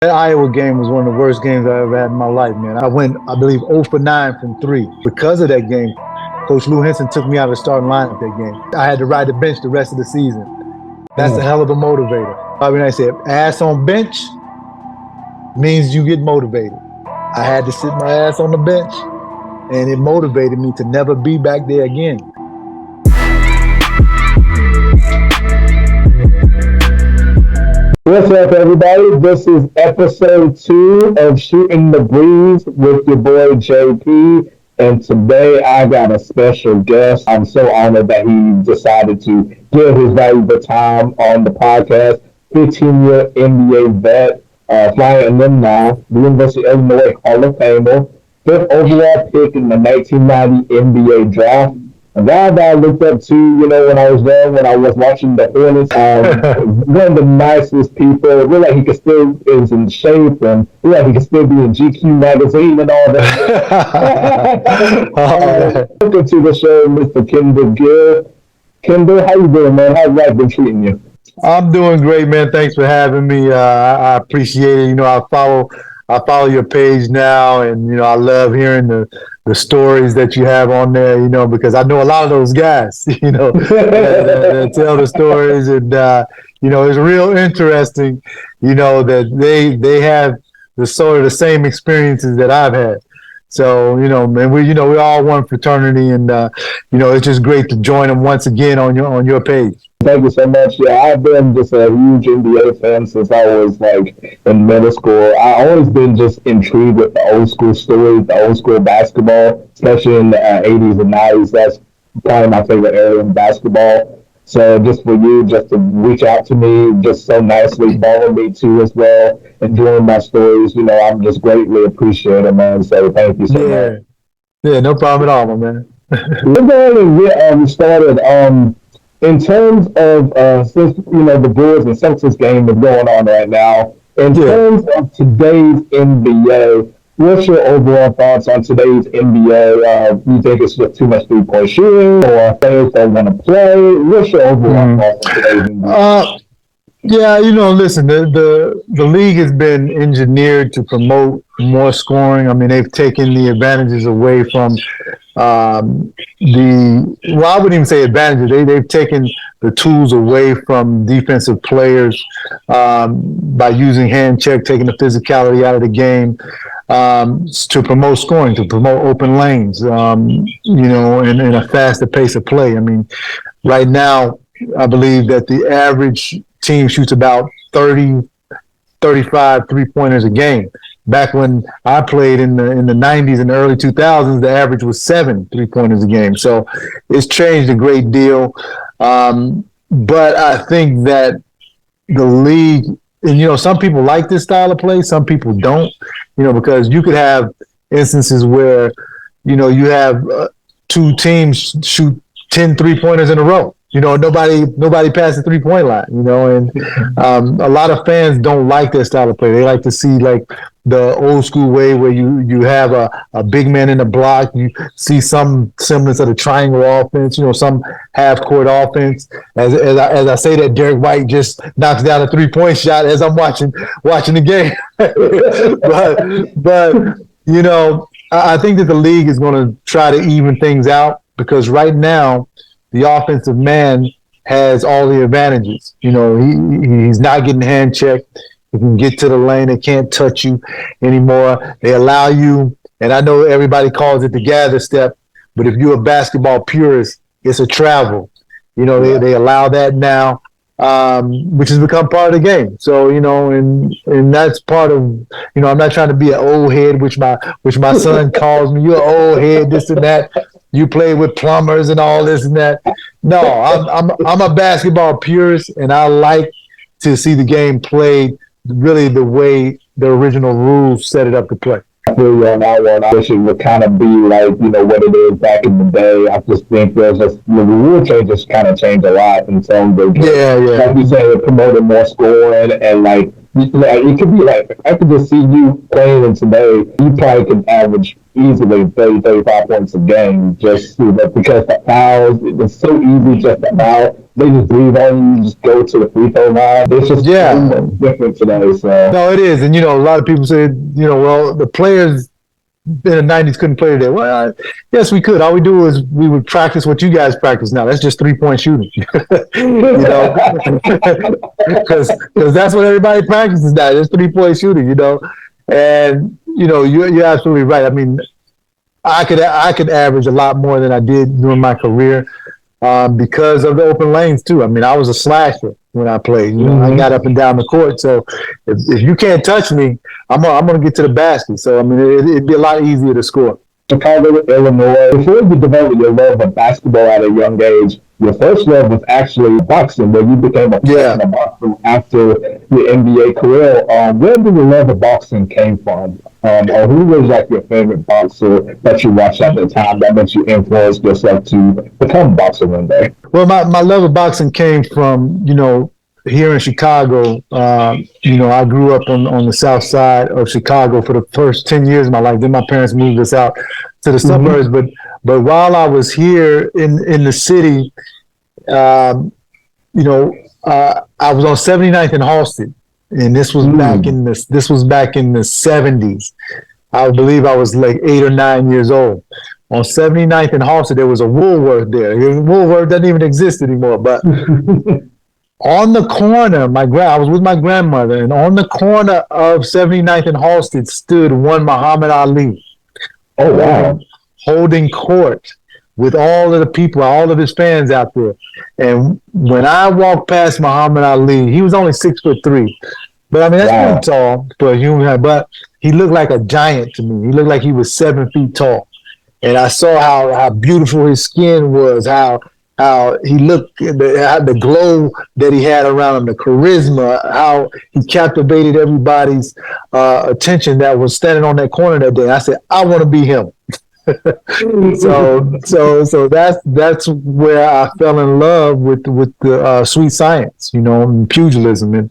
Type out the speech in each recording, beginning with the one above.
That Iowa game was one of the worst games I ever had in my life, man. I went, I believe, 0 for 9 from 3. Because of that game, Coach Lou Henson took me out of the starting lineup that game. I had to ride the bench the rest of the season. That's a hell of a motivator. I mean, I said, ass on bench means you get motivated. I had to sit my ass on the bench, and it motivated me to never be back there again. What's up, everybody? This is episode 2 of Shooting the Breeze with your boy JP. And today I got a special guest. I'm so honored that he decided to give his valuable time on the podcast. 15-year NBA vet, Flyin Illini, the University of Illinois Hall of Famer, 5th overall pick in the 1990 NBA draft. A guy that I looked up to, when I was there, when I was watching the Hornets, one of the nicest people. It looked like he could still is in shape, and it looked like he could still be in GQ magazine and all that. Welcome to the show, Mr. Kendall Gill. Kendall, how you doing, man? How's life been treating you? I'm doing great, man. Thanks for having me. I appreciate it. I follow your page now, and I love hearing the stories that you have on there, because I know a lot of those guys, that tell the stories, and it's real interesting, that they have the sort of the same experiences that I've had. So, man, we're all one fraternity, and it's just great to join them once again on your page. Thank you so much. Yeah, I've been just a huge NBA fan since I was in middle school. I always been just intrigued with the old school stories, the old school basketball, especially in the 80s and 90s. That's probably my favorite area in basketball. So just for you, just to reach out to me, just so nicely, follow me too as well, enjoying my stories, I'm just greatly appreciated, man. So thank you so much. Yeah, no problem at all, my man. We're going to get started. In terms of since the Bulls and Celtics game is going on right now, in terms of today's NBA, what's your overall thoughts on today's NBA? Do you think it's just too much three-point shooting, or players don't want to play? What's your overall thoughts on today's NBA? Listen, the league has been engineered to promote more scoring. I mean, they've taken the advantages away from I wouldn't even say advantages. They've taken the tools away from defensive players by using hand check, taking the physicality out of the game to promote scoring, to promote open lanes, and a faster pace of play. I mean, right now, I believe that the average team shoots about 30, 35 three-pointers a game. Back when I played in the 90s and the early 2000s, the average was 7 three-pointers a game. So it's changed a great deal. But I think that the league, and some people like this style of play, some people don't, because you could have instances where, you have 2 teams shoot 10 three-pointers in a row. Nobody past the 3-point line, and a lot of fans don't like that style of play. They like to see the old school way where you have a big man in the block. You see some semblance of the triangle offense, some half court offense. As I say that, Derek White just knocks down a 3-point shot as I'm watching the game. but I think that the league is going to try to even things out, because right now the offensive man has all the advantages. He's not getting hand checked. He can get to the lane. They can't touch you anymore. They allow you, and I know everybody calls it the gather step, but if you're a basketball purist, it's a travel. They allow that now, which has become part of the game. So, and that's part of, I'm not trying to be an old head, which my son calls me. You're an old head, this and that. You play with plumbers and all this and that. No, I'm a basketball purist, and I like to see the game played really the way the original rules set it up to play. I feel you on that one. I wish it would kind of be like, what it is back in the day. I just think there's just the rule changes kind of changed a lot in terms of, like you say, it promoted more scoring and it could be like, I could just see you playing in today. You probably could average easily 30, 35 points a game just because the fouls, it's so easy just to foul. They just breathe on you, just go to the free throw line. It's just so Yeah. much different today. So No, it is. And, a lot of people say, well, the players in the 90s couldn't play today. Well, yes, we could. All we do is we would practice what you guys practice now. That's just 3-point shooting. Because that's what everybody practices now. It's 3-point shooting, And, you're absolutely right. I mean, I could average a lot more than I did during my career because of the open lanes, too. I mean, I was a slasher when I played. I got up and down the court. So if you can't touch me, I'm going to get to the basket. So, I mean, it'd be a lot easier to score. Chicago, Illinois. Before you developed your love of basketball at a young age, your first love was actually boxing, where you became a professional boxer after your NBA career. Where did the love of boxing came from? Or who was like your favorite boxer that you watched at the time that made you influence yourself to become a boxer one day? Well, my love of boxing came from, here in Chicago. I grew up on the south side of Chicago for the first 10 years of my life. Then my parents moved us out to the suburbs. But while I was here in the city, I was on 79th and Halsted, and this was back in the 70s. I believe I was like 8 or 9 years old. On 79th and Halsted, there was a Woolworth there. Woolworth doesn't even exist anymore, but on the corner, I was with my grandmother, and on the corner of 79th and Halsted stood one Muhammad Ali. Oh, wow. Holding court with all of the people, all of his fans out there. And when I walked past Muhammad Ali, he was only 6'3". But I mean, that's pretty tall for a human, but he looked like a giant to me. He looked like he was 7 feet tall. And I saw how beautiful his skin was, how he looked, the glow that he had around him, the charisma, how he captivated everybody's attention that was standing on that corner that day. I said, I want to be him. so that's where I fell in love with the sweet science, and pugilism. And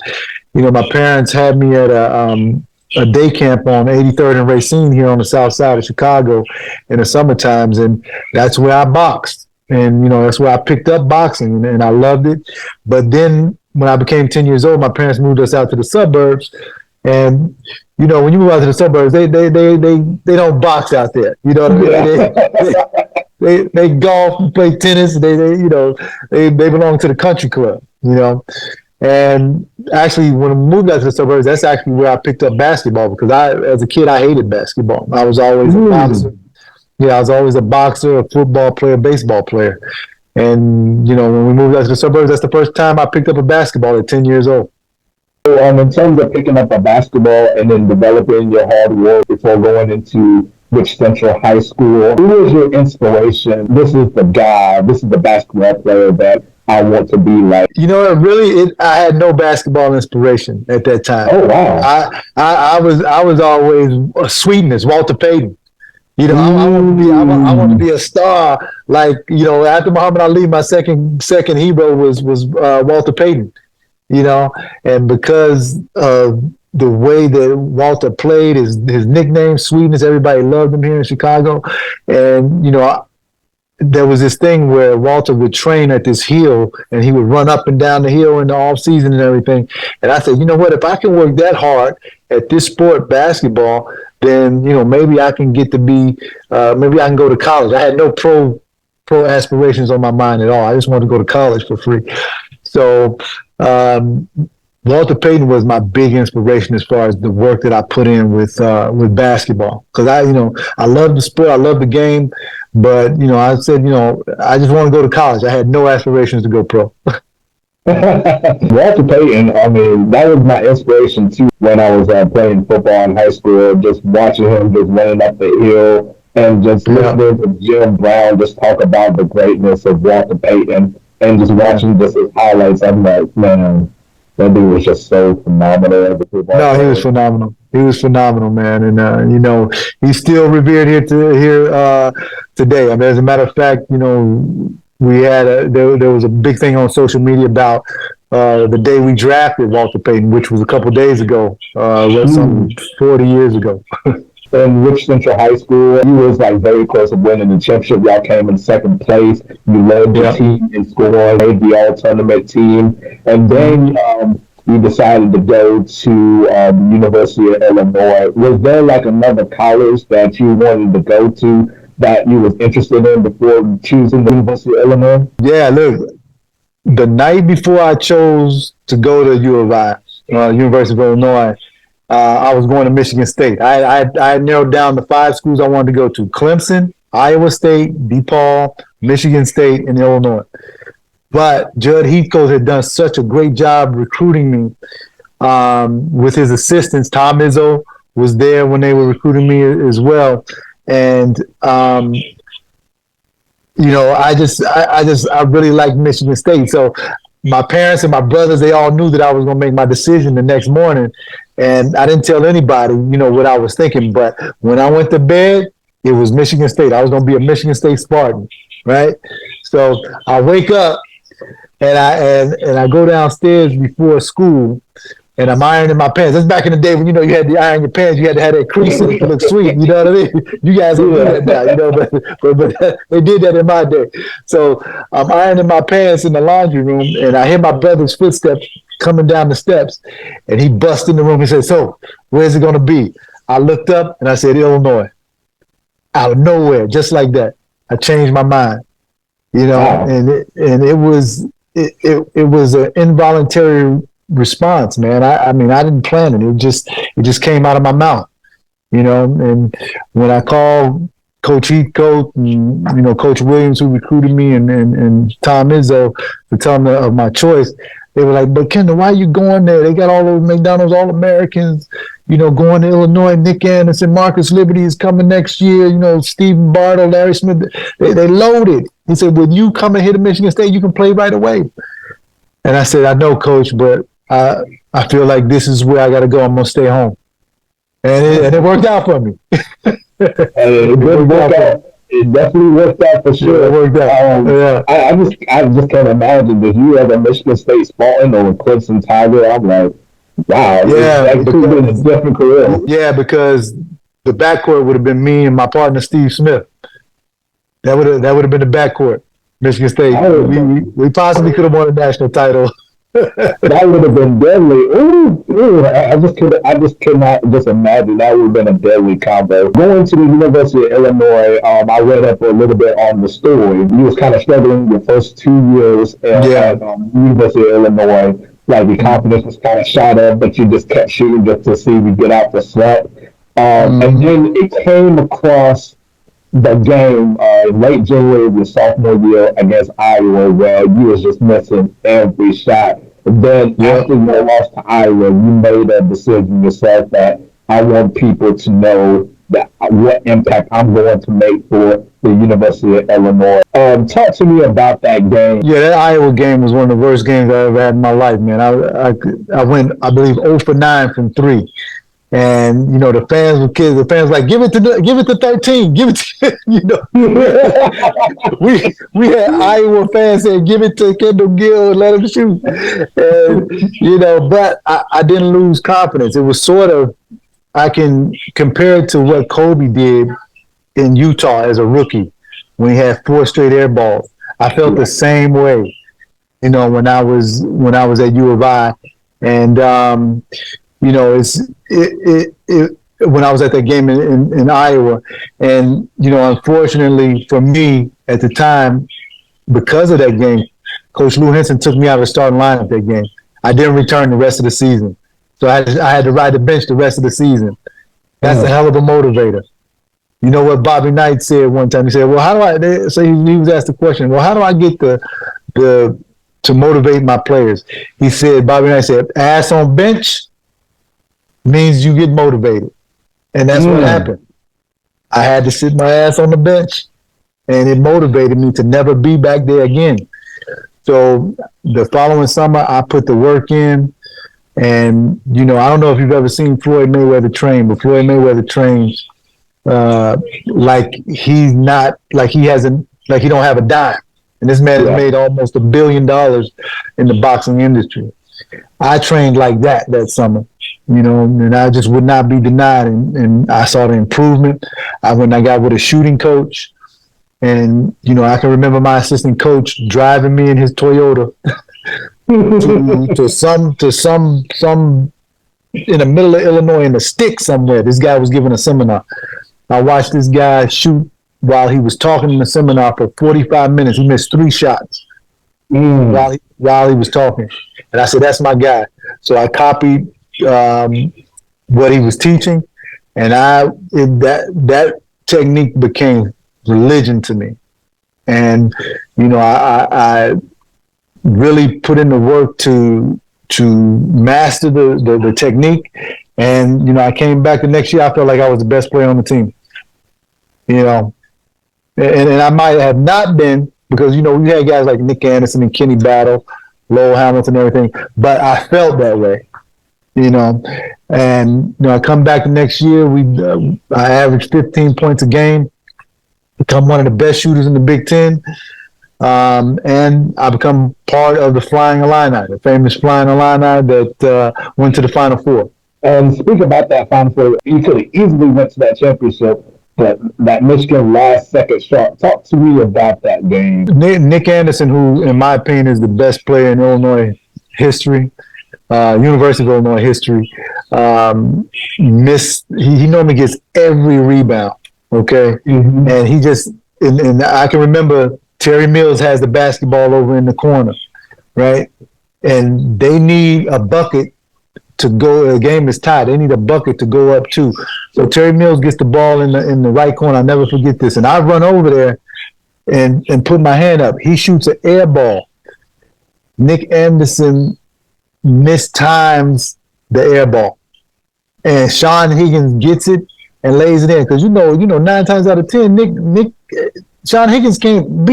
my parents had me at a day camp on 83rd and Racine here on the south side of Chicago in the summer times, and that's where I boxed. And, that's where I picked up boxing, and I loved it. But then when I became 10 years old, my parents moved us out to the suburbs. And, when you move out to the suburbs, they don't box out there. You know what I mean? They golf and play tennis. They belong to the country club, And actually, when I moved out to the suburbs, that's actually where I picked up basketball, because as a kid, I hated basketball. I was always a boxer. Yeah, I was always a boxer, a football player, baseball player. And, when we moved out to the suburbs, that's the first time I picked up a basketball at 10 years old. So, in terms of picking up a basketball and then developing your hard work before going into Rich Central High School, who was your inspiration? This is the guy, this is the basketball player that I want to be like. I had no basketball inspiration at that time. Oh, wow. I was always a sweetness, Walter Payton. I want to be a star. Like, after Muhammad Ali, my second hero was Walter Payton. And because of the way that Walter played, his nickname, Sweetness, everybody loved him here in Chicago. And, there was this thing where Walter would train at this hill, and he would run up and down the hill in the off season and everything. And I said, you know what, if I can work that hard at this sport, basketball, then, maybe I can get to be, maybe I can go to college. I had no pro aspirations on my mind at all. I just wanted to go to college for free. So, Walter Payton was my big inspiration as far as the work that I put in with basketball. Because I love the sport, I love the game, but I said, I just want to go to college. I had no aspirations to go pro. Walter Payton, I mean, that was my inspiration too when I was playing football in high school. Just watching him just running up the hill and just listening to Jim Brown just talk about the greatness of Walter Payton and just watching just his highlights. I'm like, man, that dude was just so phenomenal as a football player. No, he was phenomenal. He was phenomenal, man. And, he's still revered here today. I mean, as a matter of fact, we had there was a big thing on social media about the day we drafted Walter Payton, which was a couple days ago, some 40 years ago. In Rich Central High School, you was like very close to winning the championship. Y'all came in second place. You led the team in scoring, made the all-tournament team, and then you decided to go to the University of Illinois. Was there like another college that you wanted to go to that you was interested in before choosing the University of Illinois? Yeah, look, the night before I chose to go to U of I, University of Illinois, I was going to Michigan State. I narrowed down the 5 schools I wanted to go to: Clemson, Iowa State, DePaul, Michigan State, and Illinois. But Judd Heathcote had done such a great job recruiting me with his assistants. Tom Izzo was there when they were recruiting me as well. And, I really liked Michigan State. So my parents and my brothers, they all knew that I was going to make my decision the next morning. And I didn't tell anybody, what I was thinking. But when I went to bed, it was Michigan State. I was going to be a Michigan State Spartan, right? So I wake up and I go downstairs before school, and I'm ironing my pants. That's back in the day when, you had to iron your pants. You had to have that crease in it to look sweet. You know what I mean? You guys don't do that now, but they did that in my day. So I'm ironing my pants in the laundry room, and I hear my brother's footsteps coming down the steps, and he busts in the room and said, "So, where's it going to be?" I looked up, and I said, "Illinois." Out of nowhere, just like that. I changed my mind, and it was an involuntary response, man. I mean, I didn't plan it. It just came out of my mouth, and when I called Coach Heathcote and, Coach Williams, who recruited me, and Tom Izzo to tell them of my choice, they were like, "But Kendall, why are you going there? They got all those McDonald's All-Americans, going to Illinois. Nick Anderson, Marcus Liberty is coming next year. Stephen Bartle, Larry Smith. They loaded." He said, "When you come and hit a Michigan State, you can play right away." And I said, "I know, Coach, but I feel like this is where I got to go. I'm going to stay home." And it worked out for me. It definitely worked out for sure. It worked out. I just can't imagine if you had a Michigan State Spartan or a Clemson Tiger. I'm like, wow, that could have been a different career. Yeah, because the backcourt would have been me and my partner Steve Smith. That would have been the backcourt. Michigan State. We possibly could have won a national title. That would have been deadly. Ooh, I just could not just imagine. That would have been a deadly combo. Going to the University of Illinois, I read up a little bit on the story. You was kind of struggling your first 2 years at University of Illinois. Like your confidence was kind of shot up, but you just kept shooting just to see you get out the slump. And then it came across the game late January of your sophomore year against Iowa, where you was just missing every shot. And then after you lost to Iowa, you made a decision yourself that I want people to know that what impact I'm going to make for the University of Illinois. Talk to me about that game. Yeah, that Iowa game was one of the worst games I ever had in my life, man. I went, I believe, 0 for 9 from 3. And the fans were kids. The fans were like, give it to 13, give it to we had Iowa fans saying, "Give it to Kendall Gill, let him shoot." And but I didn't lose confidence. It was sort of, I can compare it to what Kobe did in Utah as a rookie when he had 4 straight air balls. I felt the same way, when I was at U of I, and when I was at that game in Iowa, and unfortunately for me at the time, because of that game, Coach Lou Henson took me out of the starting lineup that game. I didn't return the rest of the season, so I had to ride the bench the rest of the season. That's a hell of a motivator. You know what Bobby Knight said one time? He said, "Well, how do I?" So he was asked the question, "Well, how do I get to motivate my players?" He said, Bobby Knight said, "Ass on bench means you get motivated." And that's what happened. I had to sit my ass on the bench, and it motivated me to never be back there again. So the following summer, I put the work in, and I don't know if you've ever seen Floyd Mayweather train, but Floyd Mayweather trains like he don't have a dime. And this man has Yeah. made almost $1 billion in the boxing industry. I trained like that summer, you know, and I just would not be denied. And I saw the improvement. When I got with a shooting coach, and, you know, I can remember my assistant coach driving me in his Toyota to some in the middle of Illinois in the sticks somewhere. This guy was giving a seminar. I watched this guy shoot while he was talking in the seminar for 45 minutes. He missed 3 shots while he was talking. And I said, that's my guy. So I copied what he was teaching, and that technique became religion to me. And, you know, I really put in the work to master the technique. And, you know, I came back the next year, I felt like I was the best player on the team. You know, and I might have not been, because, you know, we had guys like Nick Anderson and Kenny Battle, Lowell Hamilton, and everything, but I felt that way, you know. And, you know, I come back the next year, I averaged 15 points a game, become one of the best shooters in the Big Ten, and I become part of the Flyin Illini, the famous Flyin Illini that went to the Final Four. And speak about that Final Four, you could have easily went to that championship, but that Michigan last second shot. Talk to me about that game. Nick Anderson, who in my opinion is the best player in Illinois history, University of Illinois history, he normally gets every rebound. Okay, and he just and I can remember Terry Mills has the basketball over in the corner, right? And they need a bucket to go. The game is tied. They need a bucket to go up to. So Terry Mills gets the ball in the right corner. I'll never forget this. And I run over there and put my hand up. He shoots an air ball. Nick Anderson mistimes the air ball, and Sean Higgins gets it and lays it in. Because you know, 9 times out of 10, Sean Higgins can't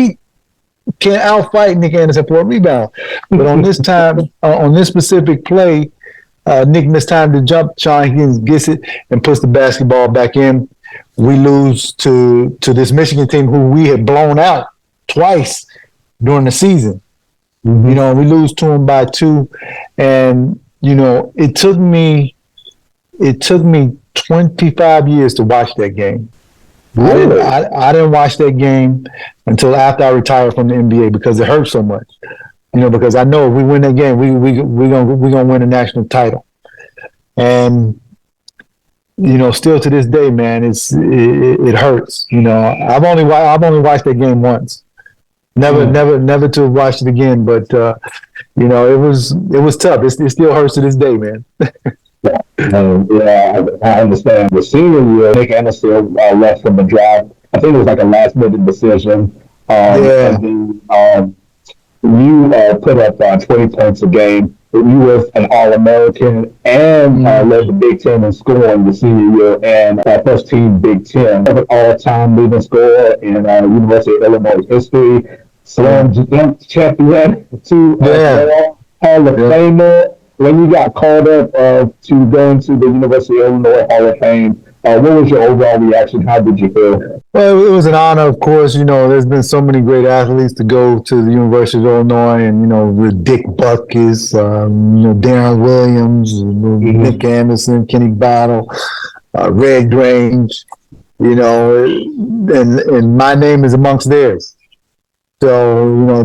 outfight Nick Anderson for a rebound. But on this time, on this specific play, Nick missed time to jump. Sean Higgins gets it and puts the basketball back in. We lose to this Michigan team who we had blown out twice during the season. You know, we lose to them by 2, and you know, it took me 25 years to watch that game. Really? I didn't watch that game until after I retired from the NBA because it hurt so much. You know, because I know if we win that game, we're gonna win a national title. And you know, still to this day, man, it hurts. You know, I've only watched that game once. Never to watch it again. But you know, it was tough. It still hurts to this day, man. Yeah, I understand. The senior year, Nick Anderson left from the draft. I think it was like a last-minute decision. And then you put up 20 points a game. You were an All-American and led the Big Ten in scoring the senior year and first team Big Ten. All-time leading scorer in University of Illinois history. Slam dunk champion to Hall of Famer. When you got called up to go into the University of Illinois Hall of Fame, what was your overall reaction? How did you feel? Well, it was an honor, of course. You know, there's been so many great athletes to go to the University of Illinois, and you know, with Dick Butkus, Darren Williams, Nick Anderson, Kenny Battle, Red Grange. You know, and my name is amongst theirs. So you know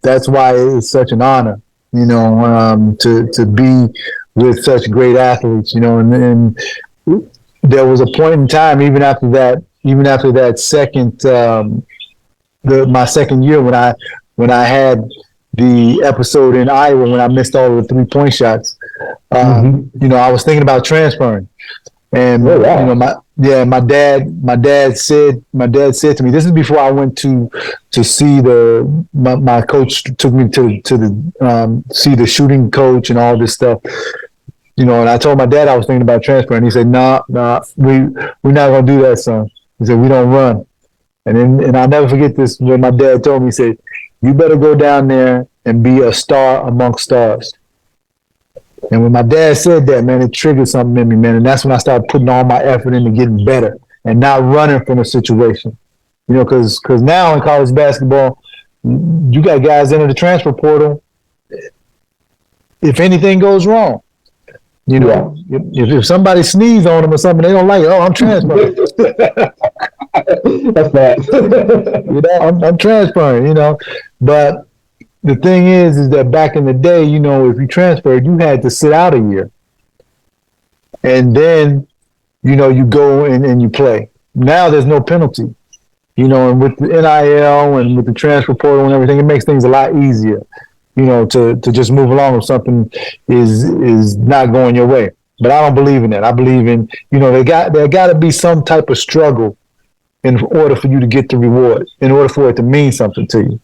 that's why it's such an honor. You know, to be with such great athletes. You know, and there was a point in time, even after that second, my second year when I had the episode in Iowa when I missed all of the 3-point shots. You know, I was thinking about transferring, and you know, my dad said to me, this is before I went to see my coach took me to the see the shooting coach and all this stuff. You know, and I told my dad I was thinking about transferring. He said, "Nah, we're not gonna do that, son." He said, "We don't run." And I'll never forget this when my dad told me. He said, "You better go down there and be a star amongst stars." And when my dad said that, man, it triggered something in me, man. And that's when I started putting all my effort into getting better and not running from a situation. You know, because now in college basketball, You got guys into the transfer portal. If anything goes wrong, you know, if somebody sneezes on them or something, they don't like it. Oh, I'm transferring. That's bad. You know, I'm transferring. You know, but the thing is that back in the day, you know, if you transferred, you had to sit out a year, and then, you know, you go and you play. Now there's no penalty. You know, and with the NIL and with the transfer portal and everything, it makes things a lot easier, you know, to just move along if something is not going your way. But I don't believe in that. I believe in, you know, there got to be some type of struggle in order for you to get the reward, in order for it to mean something to you.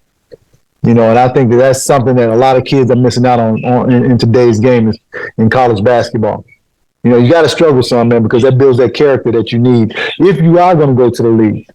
You know, and I think that's something that a lot of kids are missing out on in today's game is in college basketball. You know, you got to struggle some, man, because that builds that character that you need if you are going to go to the league,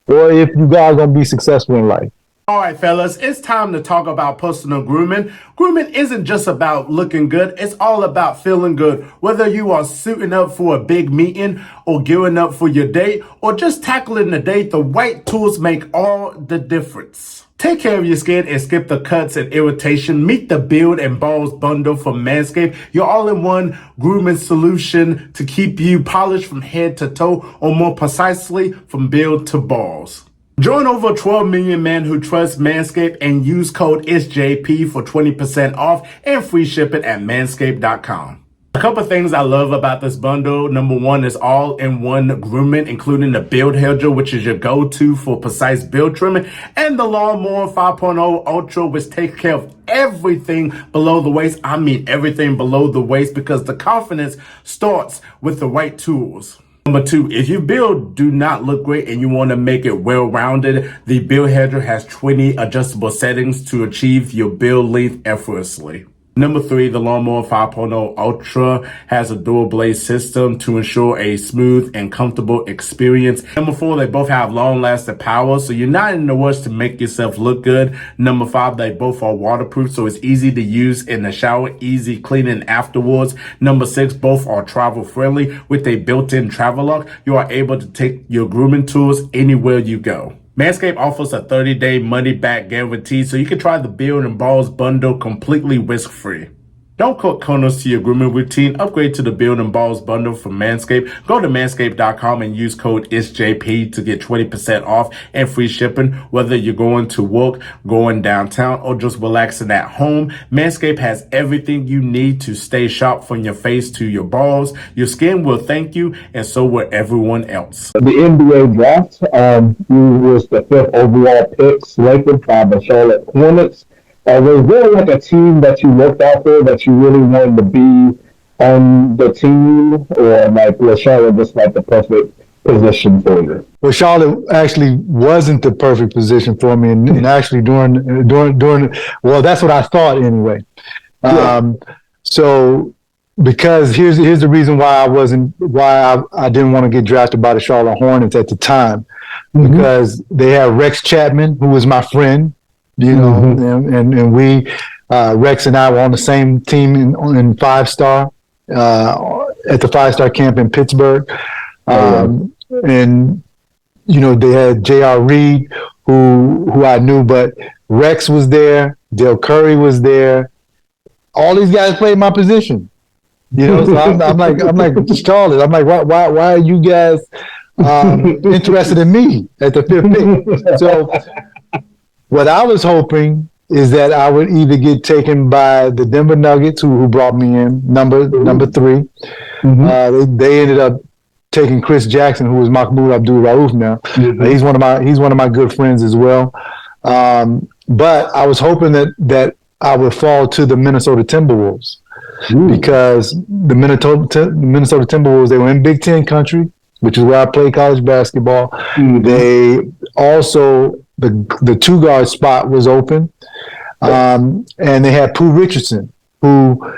or if you guys are going to be successful in life. All right, fellas, it's time to talk about personal grooming. Grooming isn't just about looking good. It's all about feeling good. Whether you are suiting up for a big meeting or gearing up for your date or just tackling the date, the right tools make all the difference. Take care of your skin and skip the cuts and irritation. Meet the Beard and Balls bundle from Manscaped, your all-in-one grooming solution to keep you polished from head to toe, or more precisely, from beard to balls. Join over 12 million men who trust Manscaped and use code ItzJP for 20% off and free shipping at manscaped.com. A couple of things I love about this bundle. Number one is all-in-one grooming, including the Beard Hedger, which is your go-to for precise beard trimming, and the Lawnmower 5.0 Ultra, which takes care of everything below the waist. I mean everything below the waist, because the confidence starts with the right tools. Number two, if your beard do not look great and you want to make it well-rounded, the Beard Hedger has 20 adjustable settings to achieve your beard length effortlessly. Number three, the Lawnmower 5.0 Ultra has a dual blade system to ensure a smooth and comfortable experience. Number four, they both have long-lasting power, so you're not in the rush to make yourself look good. Number five, they both are waterproof, so it's easy to use in the shower, easy cleaning afterwards. Number six, both are travel-friendly. With a built-in travel lock, you are able to take your grooming tools anywhere you go. Manscaped offers a 30-day money-back guarantee, so you can try the Beard and Balls bundle completely risk-free. Don't cut corners to your grooming routine. Upgrade to the Beard and Balls bundle from Manscaped. Go to manscaped.com and use code ItzJP to get 20% off and free shipping. Whether you're going to work, going downtown, or just relaxing at home, Manscaped has everything you need to stay sharp from your face to your balls. Your skin will thank you, and so will everyone else. The NBA draft, who was the 5th overall pick, selected by the Charlotte Hornets. Was there like a team that you looked out for that you really wanted to be on the team, or like was Charlotte just like the perfect position for you? Well, Charlotte actually wasn't the perfect position for me, and actually during well, that's what I thought anyway. Yeah. So because here's the reason why I didn't want to get drafted by the Charlotte Hornets at the time, because they had Rex Chapman, who was my friend. You know, and we, Rex and I were on the same team in 5-star, at the 5-star camp in Pittsburgh. And, you know, they had J.R. Reed, who I knew, but Rex was there, Dale Curry was there. All these guys played my position. You know, so I'm like Charlotte. I'm like, why are you guys interested in me at the 5th pick? So what I was hoping is that I would either get taken by the Denver Nuggets, who brought me in, number 3. They ended up taking Chris Jackson, who was Mahmoud Abdul-Rauf now. He's one of my good friends as well. But I was hoping that I would fall to the Minnesota Timberwolves, because the Minnesota Timberwolves, they were in Big Ten country, which is where I played college basketball. They also, the 2-guard spot was open, and they had Pooh Richardson, who,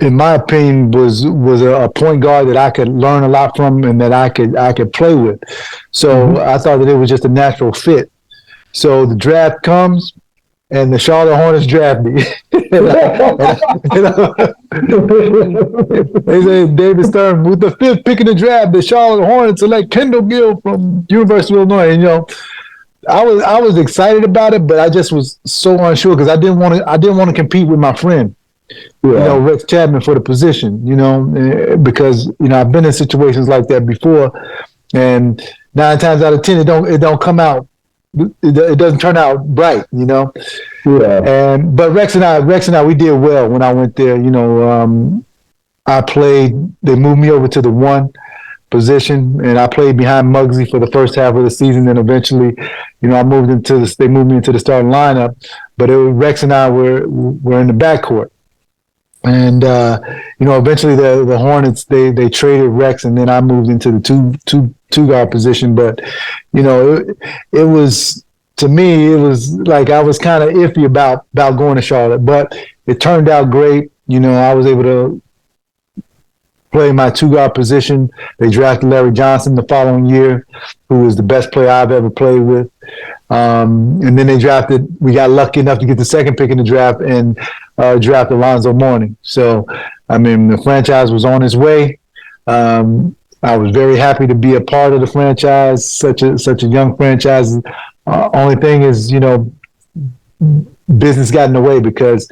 in my opinion, was a point guard that I could learn a lot from and that I could play with. So I thought that it was just a natural fit. So the draft comes, and the Charlotte Hornets draft me. They say, David Stern, with the 5th pick in the draft, the Charlotte Hornets select Kendall Gill from University of Illinois. And, you know, I was excited about it, but I just was so unsure because I didn't want to compete with my friend, Rex Chapman for the position, because I've been in situations like that before, and 9 times out of 10 it don't come out, it doesn't turn out bright, Yeah. But Rex and I we did well when I went there. I played. They moved me over to the 1 position, and I played behind Muggsy for the first half of the season. Then eventually, they moved me into the starting lineup. But Rex and I were in the backcourt, and eventually the Hornets they traded Rex, and then I moved into the two guard position. But it was, to me, it was like I was kind of iffy about going to Charlotte, but it turned out great. I was able to play my 2 guard position. They drafted Larry Johnson the following year, who was the best player I've ever played with. And then we got lucky enough to get the 2nd pick in the draft and draft Alonzo Mourning. So, the franchise was on its way. I was very happy to be a part of the franchise, such a young franchise. Only thing is, business got in the way because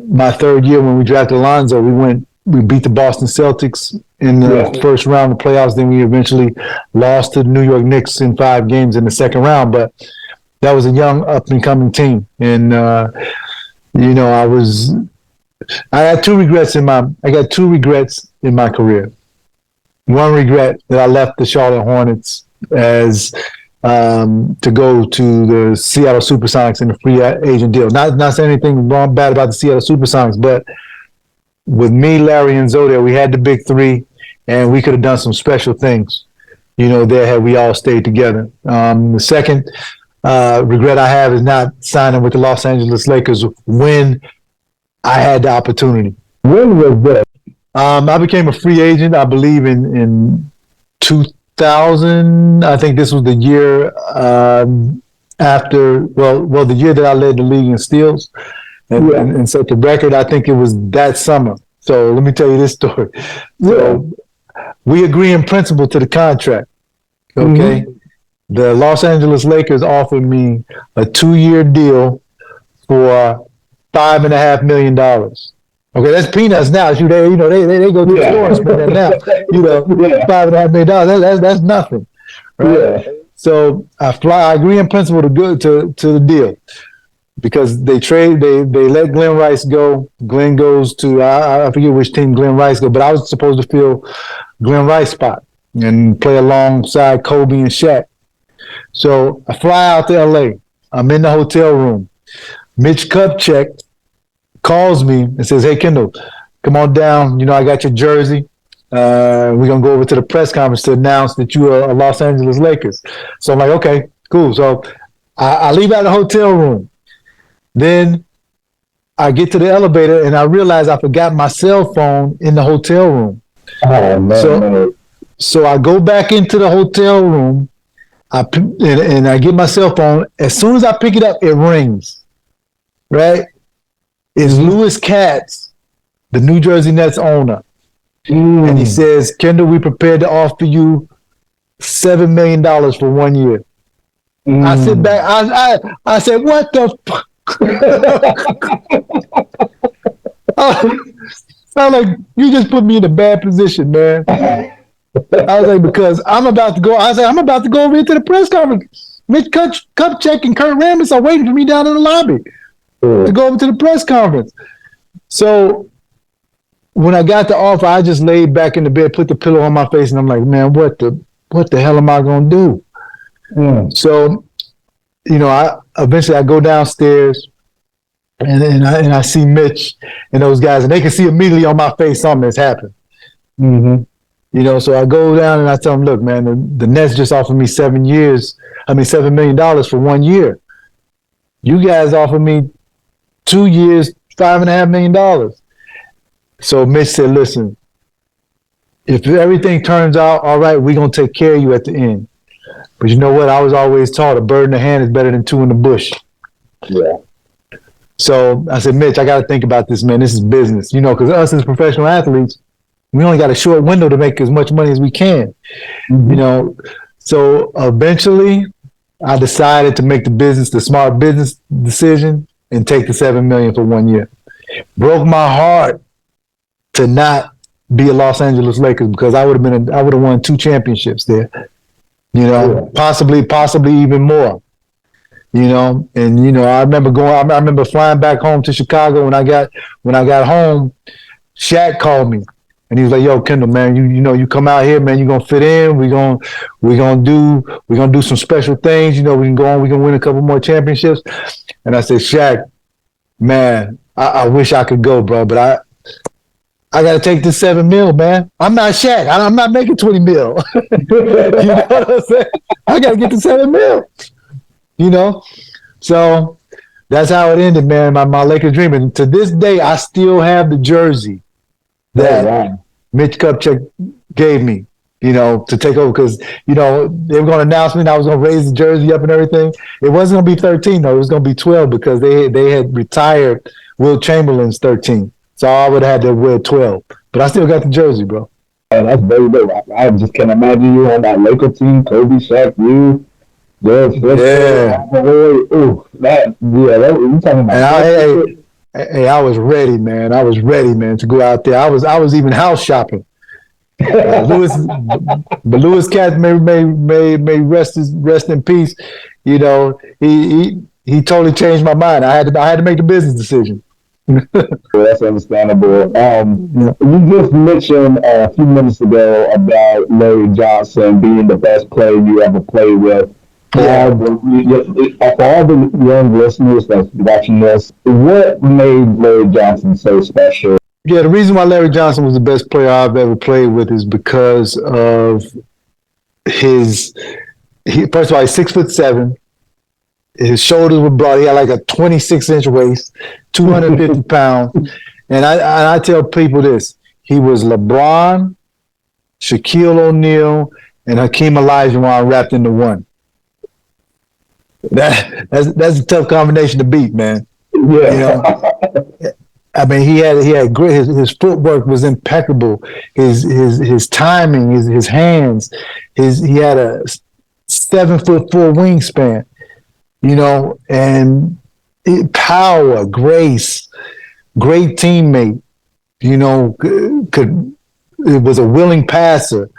my 3rd year when we drafted Alonzo, we beat the Boston Celtics in the first round of the playoffs. Then we eventually lost to the New York Knicks in 5 games in the 2nd round. But that was a young up-and-coming team. And, I got 2 regrets in my career. One regret that I left the Charlotte Hornets to go to the Seattle Supersonics in a free agent deal. Not saying anything bad about the Seattle Supersonics, but with me, Larry, and Zoe there, we had the big 3, and we could have done some special things, there had we all stayed together. The second regret I have is not signing with the Los Angeles Lakers when I had the opportunity. When was that? I became a free agent, I believe, in 2000. I think this was the year after, the year that I led the league in steals. And set the record. I think it was that summer. So let me tell you this story. So we agree in principle to the contract. Okay. Mm-hmm. The Los Angeles Lakers offered me a 2-year deal for $5.5 million. Okay, that's peanuts now. They go to the store and spend that now. $5.5 million. That's nothing. Right? Yeah. So I agree in principle to the deal. Because they let Glenn Rice go. Glenn goes to, I forget which team Glenn Rice go, but I was supposed to fill Glenn Rice's spot and play alongside Kobe and Shaq. So I fly out to LA. I'm in the hotel room. Mitch Kupchak calls me and says, "Hey, Kendall, come on down. I got your jersey. We're going to go over to the press conference to announce that you are a Los Angeles Lakers." So I'm like, okay, cool. So I leave out of the hotel room. Then I get to the elevator and I realize I forgot my cell phone in the hotel room. Oh, man. So I go back into the hotel room and I get my cell phone. As soon as I pick it up, it rings. Right? It's Louis Katz, the New Jersey Nets owner. And he says, "Kendall, we prepared to offer you $7 million for 1 year." I sit back. I said, "What the fuck?" Sound like you just put me in a bad position, man. I was like, because I'm about to go. I said, I'm about to go over into the press conference. Mitch Kupchak and Kurt Rambis are waiting for me down in the lobby to go over to the press conference. So when I got the offer, I just laid back in the bed, put the pillow on my face, and I'm like, man, what the hell am I gonna do? So, I eventually go downstairs and I see Mitch and those guys, and they can see immediately on my face something has happened. So I go down and I tell them, "Look, man, the Nets just offered me $7 million for 1 year. You guys offered me 2 years, $5.5 million." So Mitch said, "Listen, if everything turns out all right, we're gonna take care of you at the end. But you know what? I was always taught a bird in the hand is better than 2 in the bush." Yeah. So I said, "Mitch, I got to think about this, man. This is business, because us as professional athletes, we only got a short window to make as much money as we can, So eventually, I decided to make the smart business decision and take the $7 million for 1 year. Broke my heart to not be a Los Angeles Lakers because I would have won 2 championships there. You know, possibly even more. You know, and you know, I remember flying back home to Chicago when I got home. Shaq called me, and he was like, "Yo, Kendall, man, you know, you come out here, man, you're gonna fit in. We're gonna do some special things. You know, we can win a couple more championships." And I said, "Shaq, man, I wish I could go, bro, but I got to take this $7 million, man. I'm not Shaq. I'm not making $20 million. You know what I'm saying? I got to get the $7 million. You know, so that's how it ended, man. My Lakers dream, and to this day, I still have the jersey that Mitch Kupchak gave me. You know, to take over because you know they were going to announce me, and I was going to raise the jersey up and everything. It wasn't going to be 13 though; it was going to be 12 because they had retired Will Chamberlain's 13. So I would have had to wear 12. But I still got the jersey, bro. And that's very good. I just can't imagine you on that Laker team, Kobe, Shaq, you, George, yeah. Ooh, you talking about Hey, I was ready, man. I was ready, man, to go out there. I was even house shopping. Louis Katz may rest in peace. You know, he totally changed my mind. I had to make the business decision. That's understandable. You just mentioned a few minutes ago about Larry Johnson being the best player you ever played with. Yeah. For all the young listeners that's watching this, what made Larry Johnson so special? Yeah, the reason why Larry Johnson was the best player I've ever played with is because of first of all, he's 6'7". His shoulders were broad. He had like a 26-inch waist, 250 pounds. And I tell people this: he was LeBron, Shaquille O'Neal, and Hakeem Olajuwon wrapped into one. That's a tough combination to beat, man. Yeah. You know? I mean, he had great. His footwork was impeccable. His timing, his hands. He had a 7'4" wingspan. You know, and power, grace, great teammate. You know, it was a willing passer.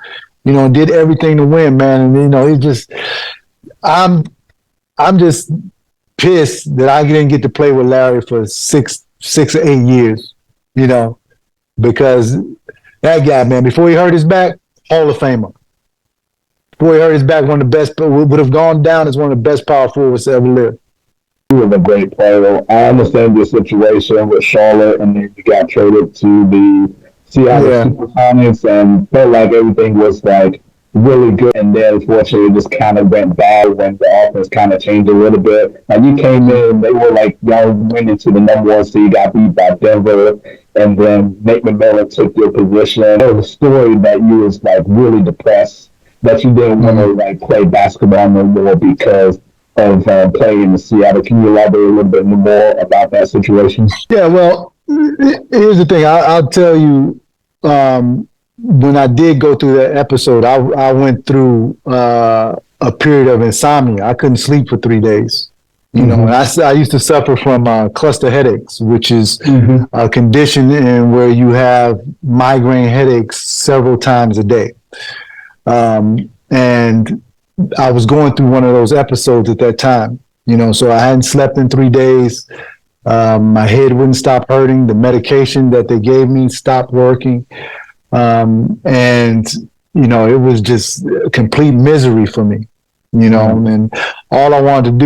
You know, and did everything to win, man. And you know, I'm just pissed that I didn't get to play with Larry for six or 8 years. You know, because that guy, man, before he hurt his back, Hall of Famer. Before he hurt his back, one of the best, would have gone down as one of the best power forwards to ever live. He was a great player. I understand your situation with Charlotte, and then you got traded to the Seattle Supersonics, and felt like everything was like really good. And then, unfortunately, it just kind of went bad when the offense kind of changed a little bit. Like you came in, they were like y'all went into the number 1 seed, got beat by Denver, and then Nate McMillan took your position. There was a story that you was like really depressed that you didn't want to like play basketball no more because of playing in the Seattle. Can you elaborate a little bit more about that situation? Yeah, well, here's the thing. I'll tell you, when I did go through that episode, I went through a period of insomnia. I couldn't sleep for 3 days. You know, and I used to suffer from cluster headaches, which is a condition in where you have migraine headaches several times a day. And I was going through one of those episodes at that time, you know, so I hadn't slept in 3 days. My head wouldn't stop hurting. The medication that they gave me stopped working. And, you know, it was just complete misery for me, you know, and all I wanted to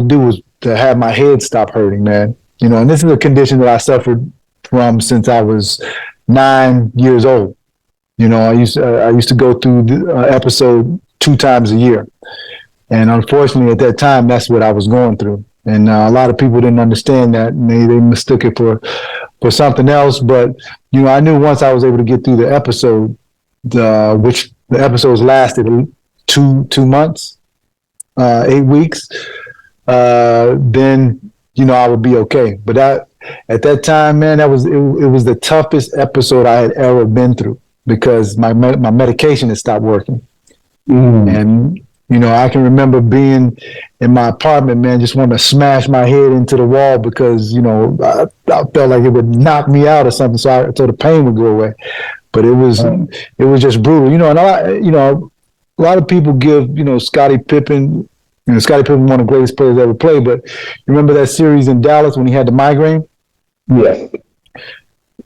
do was to have my head stop hurting, man. You know, and this is a condition that I suffered from since I was 9 years old. You know, I used to go through the episode 2 times a year. And unfortunately, at that time, that's what I was going through. And a lot of people didn't understand that. And they mistook it for something else. But, you know, I knew once I was able to get through the episode, which the episodes lasted two months, 8 weeks, then, you know, I would be okay. But at that time, man, it was the toughest episode I had ever been through, because my medication had stopped working. And I can remember being in my apartment, man, just wanting to smash my head into the wall because, I felt like it would knock me out or something, so the pain would go away. But it was just brutal, and a lot of people give, Scottie Pippen, Scottie Pippen one of the greatest players ever played. But you remember that series in Dallas when he had the migraine? Yes.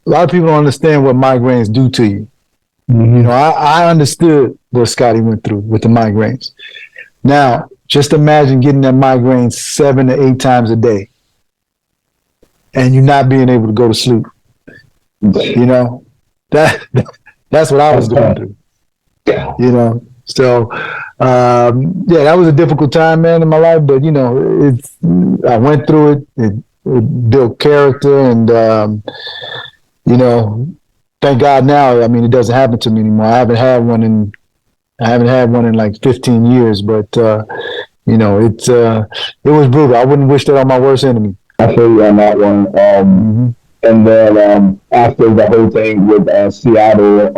A lot of people don't understand what migraines do to you. Mm-hmm. I understood what Scottie went through with the migraines. Now, just imagine getting that migraine 7 to 8 times a day and you not being able to go to sleep. That's what I was going through. So, that was a difficult time, man, in my life. But I went through it. It built character, and thank God now. I mean, it doesn't happen to me anymore. I haven't had one in like 15 years. But it was brutal. I wouldn't wish that on my worst enemy. I feel you on that one. And then after the whole thing with Seattle,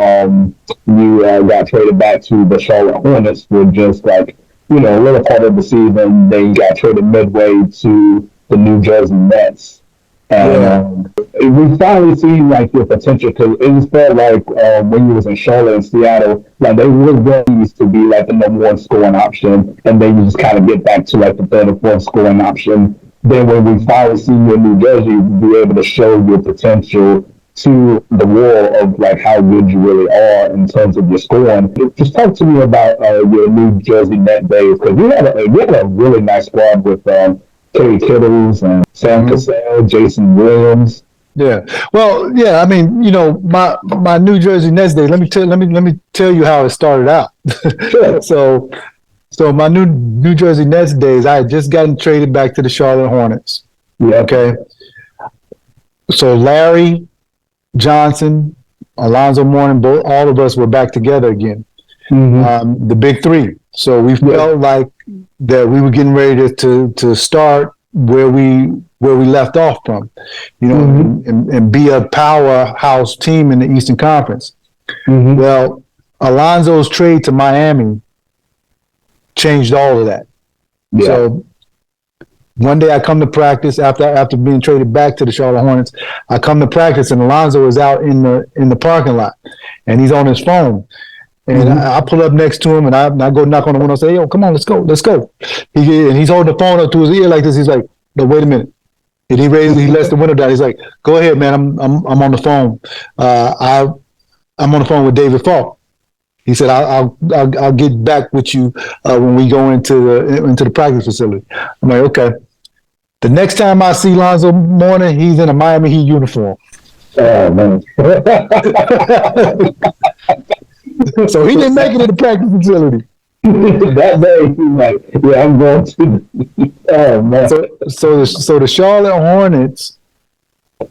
you got traded back to the Charlotte Hornets for just like, a little part of the season. Then you got traded midway to the New Jersey Nets. And we finally seen like your potential, because it just felt like when you was in Charlotte and Seattle, like they were going to be like the number one scoring option, and then you just kind of get back to like the third or fourth scoring option. Then when we finally see you in New Jersey, be able to show your potential to the world of like how good you really are in terms of your scoring. Just talk to me about your New Jersey Net days, because you had a really nice squad with Kerry Kittles and Sam Cassell, Jason Williams. Yeah. Well, yeah. I mean, my New Jersey Nets days. Let me tell you how it started out. Sure. So my New Jersey Nets days, I had just gotten traded back to the Charlotte Hornets. Yeah. Okay. So Larry Johnson, Alonzo Mourning, all of us were back together again. Mm-hmm. The big three. So we felt like that we were getting ready to start where we left off from, and be a powerhouse team in the Eastern Conference. Mm-hmm. Well, Alonzo's trade to Miami changed all of that. Yeah. So one day I come to practice after being traded back to the Charlotte Hornets. I come to practice and Alonzo is out in the parking lot, and he's on his phone. And I pull up next to him and I go knock on the window and say, "Yo, come on, let's go." He's holding the phone up to his ear like this. He's like, "No, wait a minute." And he lets the window down. He's like, "Go ahead, man. I'm on the phone. I'm on the phone with David Falk." He said, "I'll get back with you when we go into the practice facility." I'm like, "Okay." The next time I see Lonzo Mourning, he's in a Miami Heat uniform. Oh man. So he didn't make it to the practice facility. That day he's like, "Yeah, I'm going to." Oh man. So the Charlotte Hornets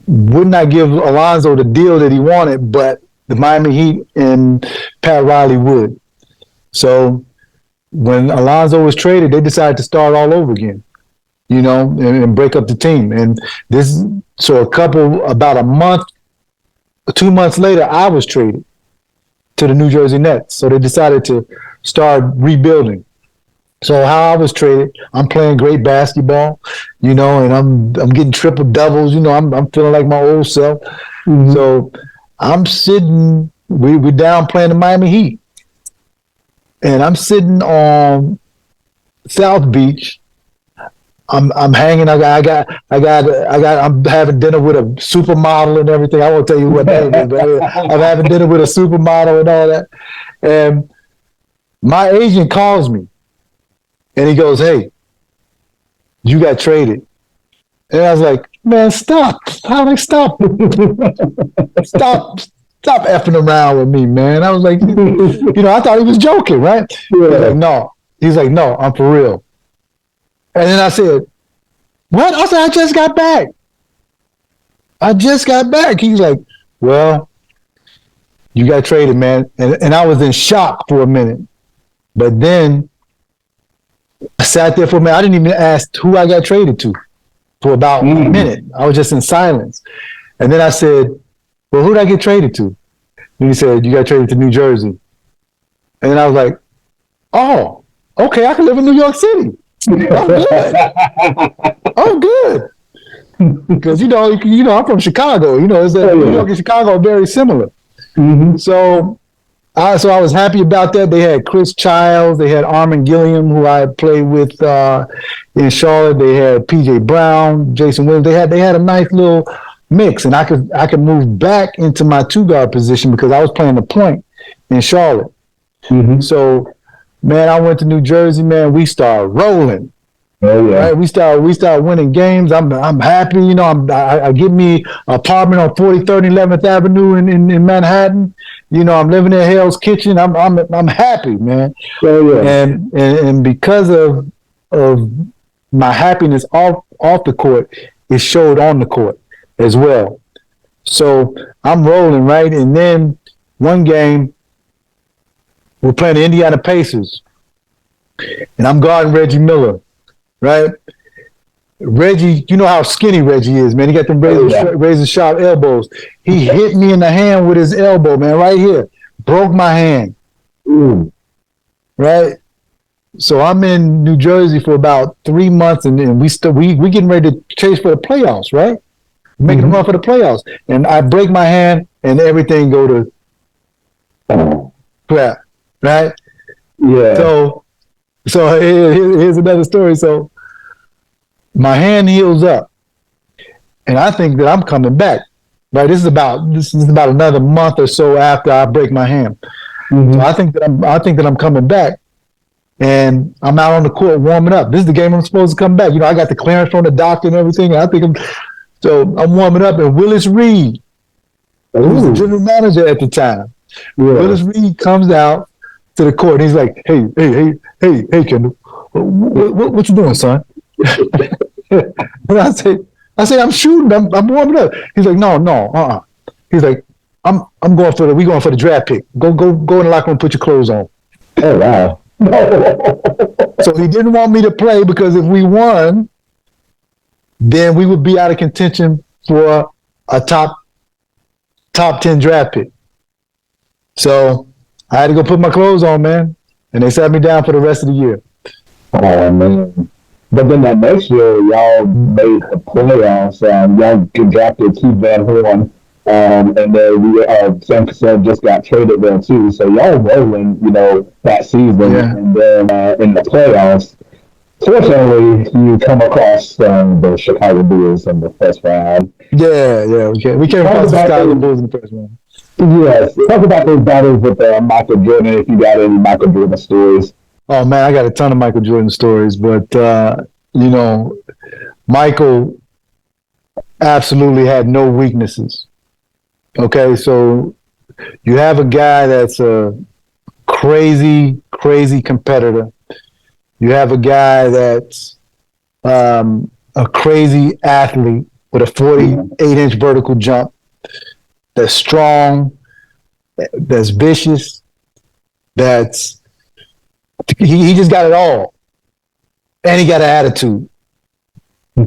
would not give Alonzo the deal that he wanted, but the Miami Heat and Pat Riley would. So when Alonzo was traded, they decided to start all over again, and break up the team. And about a month, 2 months later, I was traded to the New Jersey Nets. So they decided to start rebuilding. So how I was traded, I'm playing great basketball, and I'm getting triple doubles. I'm feeling like my old self. Mm-hmm. So I'm sitting. We're down playing the Miami Heat, and I'm sitting on South Beach. I'm hanging. I'm having dinner with a supermodel and everything. I won't tell you what that is, but I'm having dinner with a supermodel and all that. And my agent calls me, and he goes, "Hey, you got traded." And I was like, "Man, stop! How do I stop? Stop effing around with me, man." I was like, I thought he was joking, right? Yeah. He's like, "No." He's like, "No, I'm for real." And then I said, "What?" I said, "I just got back. He's like, "Well, you got traded, man." And I was in shock for a minute. But then I sat there for a minute. I didn't even ask who I got traded to for about a minute. I was just in silence. And then I said, "Well, who did I get traded to?" And he said, "You got traded to New Jersey." And then I was like, "Oh." okay, I can live in New York City. I'm good. I'm good. Because I'm from Chicago. New York and Chicago are very similar. Mm-hmm. So I was happy about that. They had Chris Childs, they had Armin Gilliam, who I played with in Charlotte. They had PJ Brown, Jason Williams. They had a nice little mix, and I could move back into my two guard position because I was playing the point in Charlotte. Mm-hmm. So, man, I went to New Jersey. Man, we started rolling. Oh yeah. Right, we start winning games. I'm happy. I get me an apartment on 43rd and 11th Avenue in Manhattan. I'm living in Hell's Kitchen. I'm happy, man. Oh yeah. And because of my happiness off the court, it showed on the court as well. So I'm rolling, right? And then one game we're playing the Indiana Pacers, and I'm guarding Reggie Miller. Right, Reggie, you know how skinny Reggie is, man. He got them razor sharp elbows. He hit me in the hand with his elbow, man, right here. Broke my hand. Ooh. Right. So I'm in New Jersey for about 3 months, and we getting ready to chase for the playoffs, right? Making a run for the playoffs, and I break my hand, and everything go to crap, right? Yeah. So here's another story. So my hand heals up, and I think that I'm coming back. Right, this is about another month or so after I break my hand. Mm-hmm. So I think that I'm coming back, and I'm out on the court warming up. This is the game I'm supposed to come back. I got the clearance from the doctor and everything. And I'm warming up, and Willis Reed, who was the general manager at the time, Willis Reed comes out to the court, and he's like, "Hey, Kendall, what you doing, son?" And I say, I'm shooting. I'm warming up. He's like, no. He's like, we going for the draft pick. Go in the locker room, put your clothes on. Oh wow. So he didn't want me to play because if we won, then we would be out of contention for a top 10 draft pick. So I had to go put my clothes on, man, and they sat me down for the rest of the year. Oh man. But then that next year, y'all made the playoffs. Y'all drafted Keith Van Horn, and then Sam Cassell just got traded there too. So y'all rolling, that season, and then in the playoffs, fortunately, you come across the Chicago Bulls in the first round. Yeah, we came across the Chicago Bulls in the first round. Yes, talk about those battles with Michael Jordan. If you got any Michael Jordan stories. Oh man, I got a ton of Michael Jordan stories, but Michael absolutely had no weaknesses. Okay, so you have a guy that's a crazy competitor. You have a guy that's a crazy athlete with a 48-inch vertical jump, that's strong, that's vicious, he just got it all. And he got an attitude. I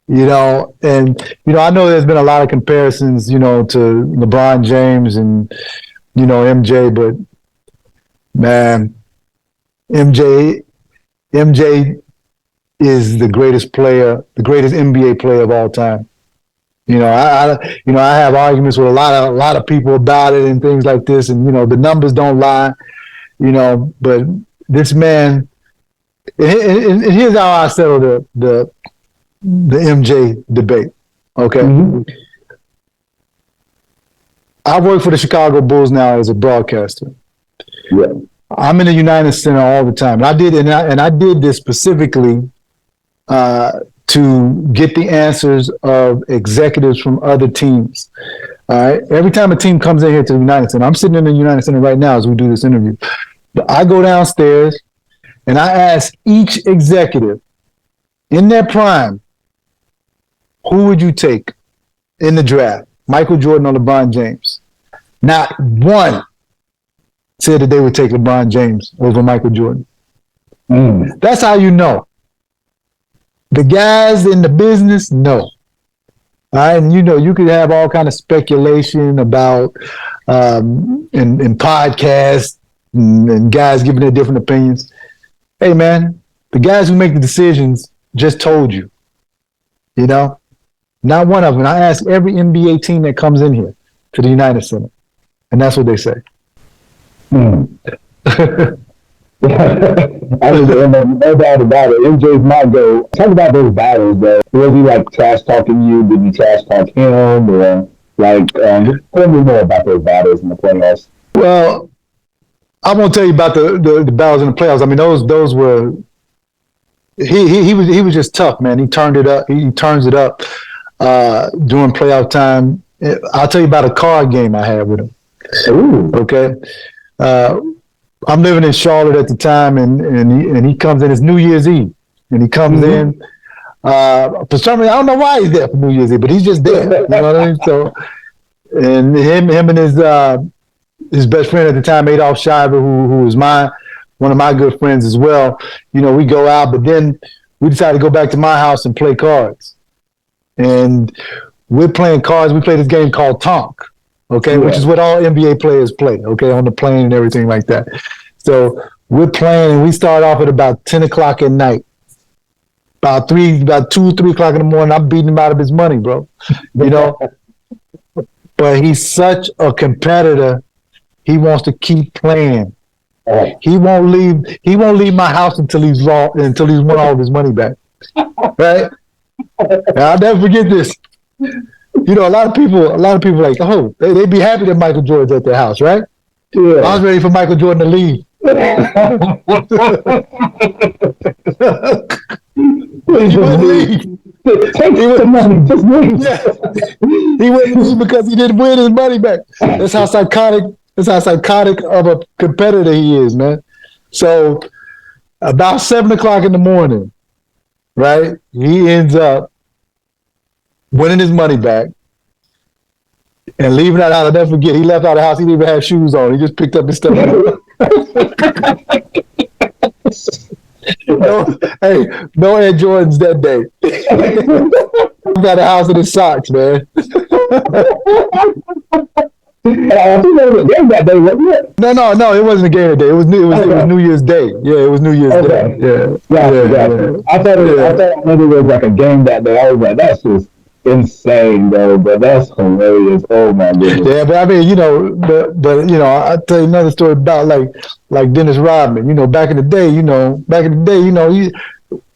know there's been a lot of comparisons, to LeBron James and, MJ, but man, MJ is the greatest NBA player of all time. I have arguments with a lot of people about it and things like this, and the numbers don't lie. But this man, and here's how I settle the MJ debate. Okay. Mm-hmm. I work for the Chicago Bulls now as a broadcaster. Yeah. I'm in the United Center all the time. And I did this specifically to get the answers of executives from other teams. All right. Every time a team comes in here to the United Center, I'm sitting in the United Center right now as we do this interview. I go downstairs and I ask each executive in their prime, who would you take in the draft? Michael Jordan or LeBron James? Not one said that they would take LeBron James over Michael Jordan. That's how you know. The guys in the business know. All right, and you could have all kind of speculation about in podcasts, and guys giving their different opinions. Hey, man, the guys who make the decisions just told you. You know, not one of them. I ask every NBA team that comes in here to the United Center, and that's what they say. I mean, no doubt about it. MJ's my go. Talk about those battles, though. Was he like trash talking you? Did you trash talk him? Or like, just tell me more about those battles in the playoffs. Well, I won't tell you about the battles in the playoffs. I mean, those were he was just tough, man. He turned it up. He turns it up during playoff time. I'll tell you about a card game I had with him. Ooh. Okay. I'm living in Charlotte at the time, and he comes in. It's New Year's Eve, and he comes in. For some reason, I don't know why he's there for New Year's Eve, but he's just there. You know what I mean? So, and him and his best friend at the time, Adolph Shiver, who was one of my good friends as well. You know, we go out, but then we decided to go back to my house and play cards. And we're playing cards. We play this game called Tonk. Okay, which is what all NBA players play, okay, on the plane and everything like that. So we're playing, and we start off at about 10 o'clock at night. About 2, 3 o'clock in the morning, I'm beating him out of his money, bro. You know? But he's such a competitor. He wants to keep playing. He won't leave my house until he's won all of his money back. Right? And I'll never forget this. You know, a lot of people like, oh, they'd be happy that Michael Jordan's at their house, right? Yeah. I was ready for Michael Jordan to leave. He wouldn't leave. The money, just leave. Yeah. He wouldn't leave because he didn't win his money back. That's how psychotic of a competitor he is, man. So about 7 o'clock in the morning, right? He ends up winning his money back and leaving out. I'll never forget. He left out of the house. He didn't even have shoes on. He just picked up his stuff. No Air Jordans that day. He got a house in his socks, man. Game that day, wasn't it? No, it wasn't a game that day. It was New Year's Day. Yeah, it was New Year's Day. Yeah. I thought it was like a game that day. I was like, that's just insane, though. But that's hilarious. Oh my goodness. Yeah, but I mean, you know, but you know, I'll tell you another story about like Dennis Rodman. You know, back in the day,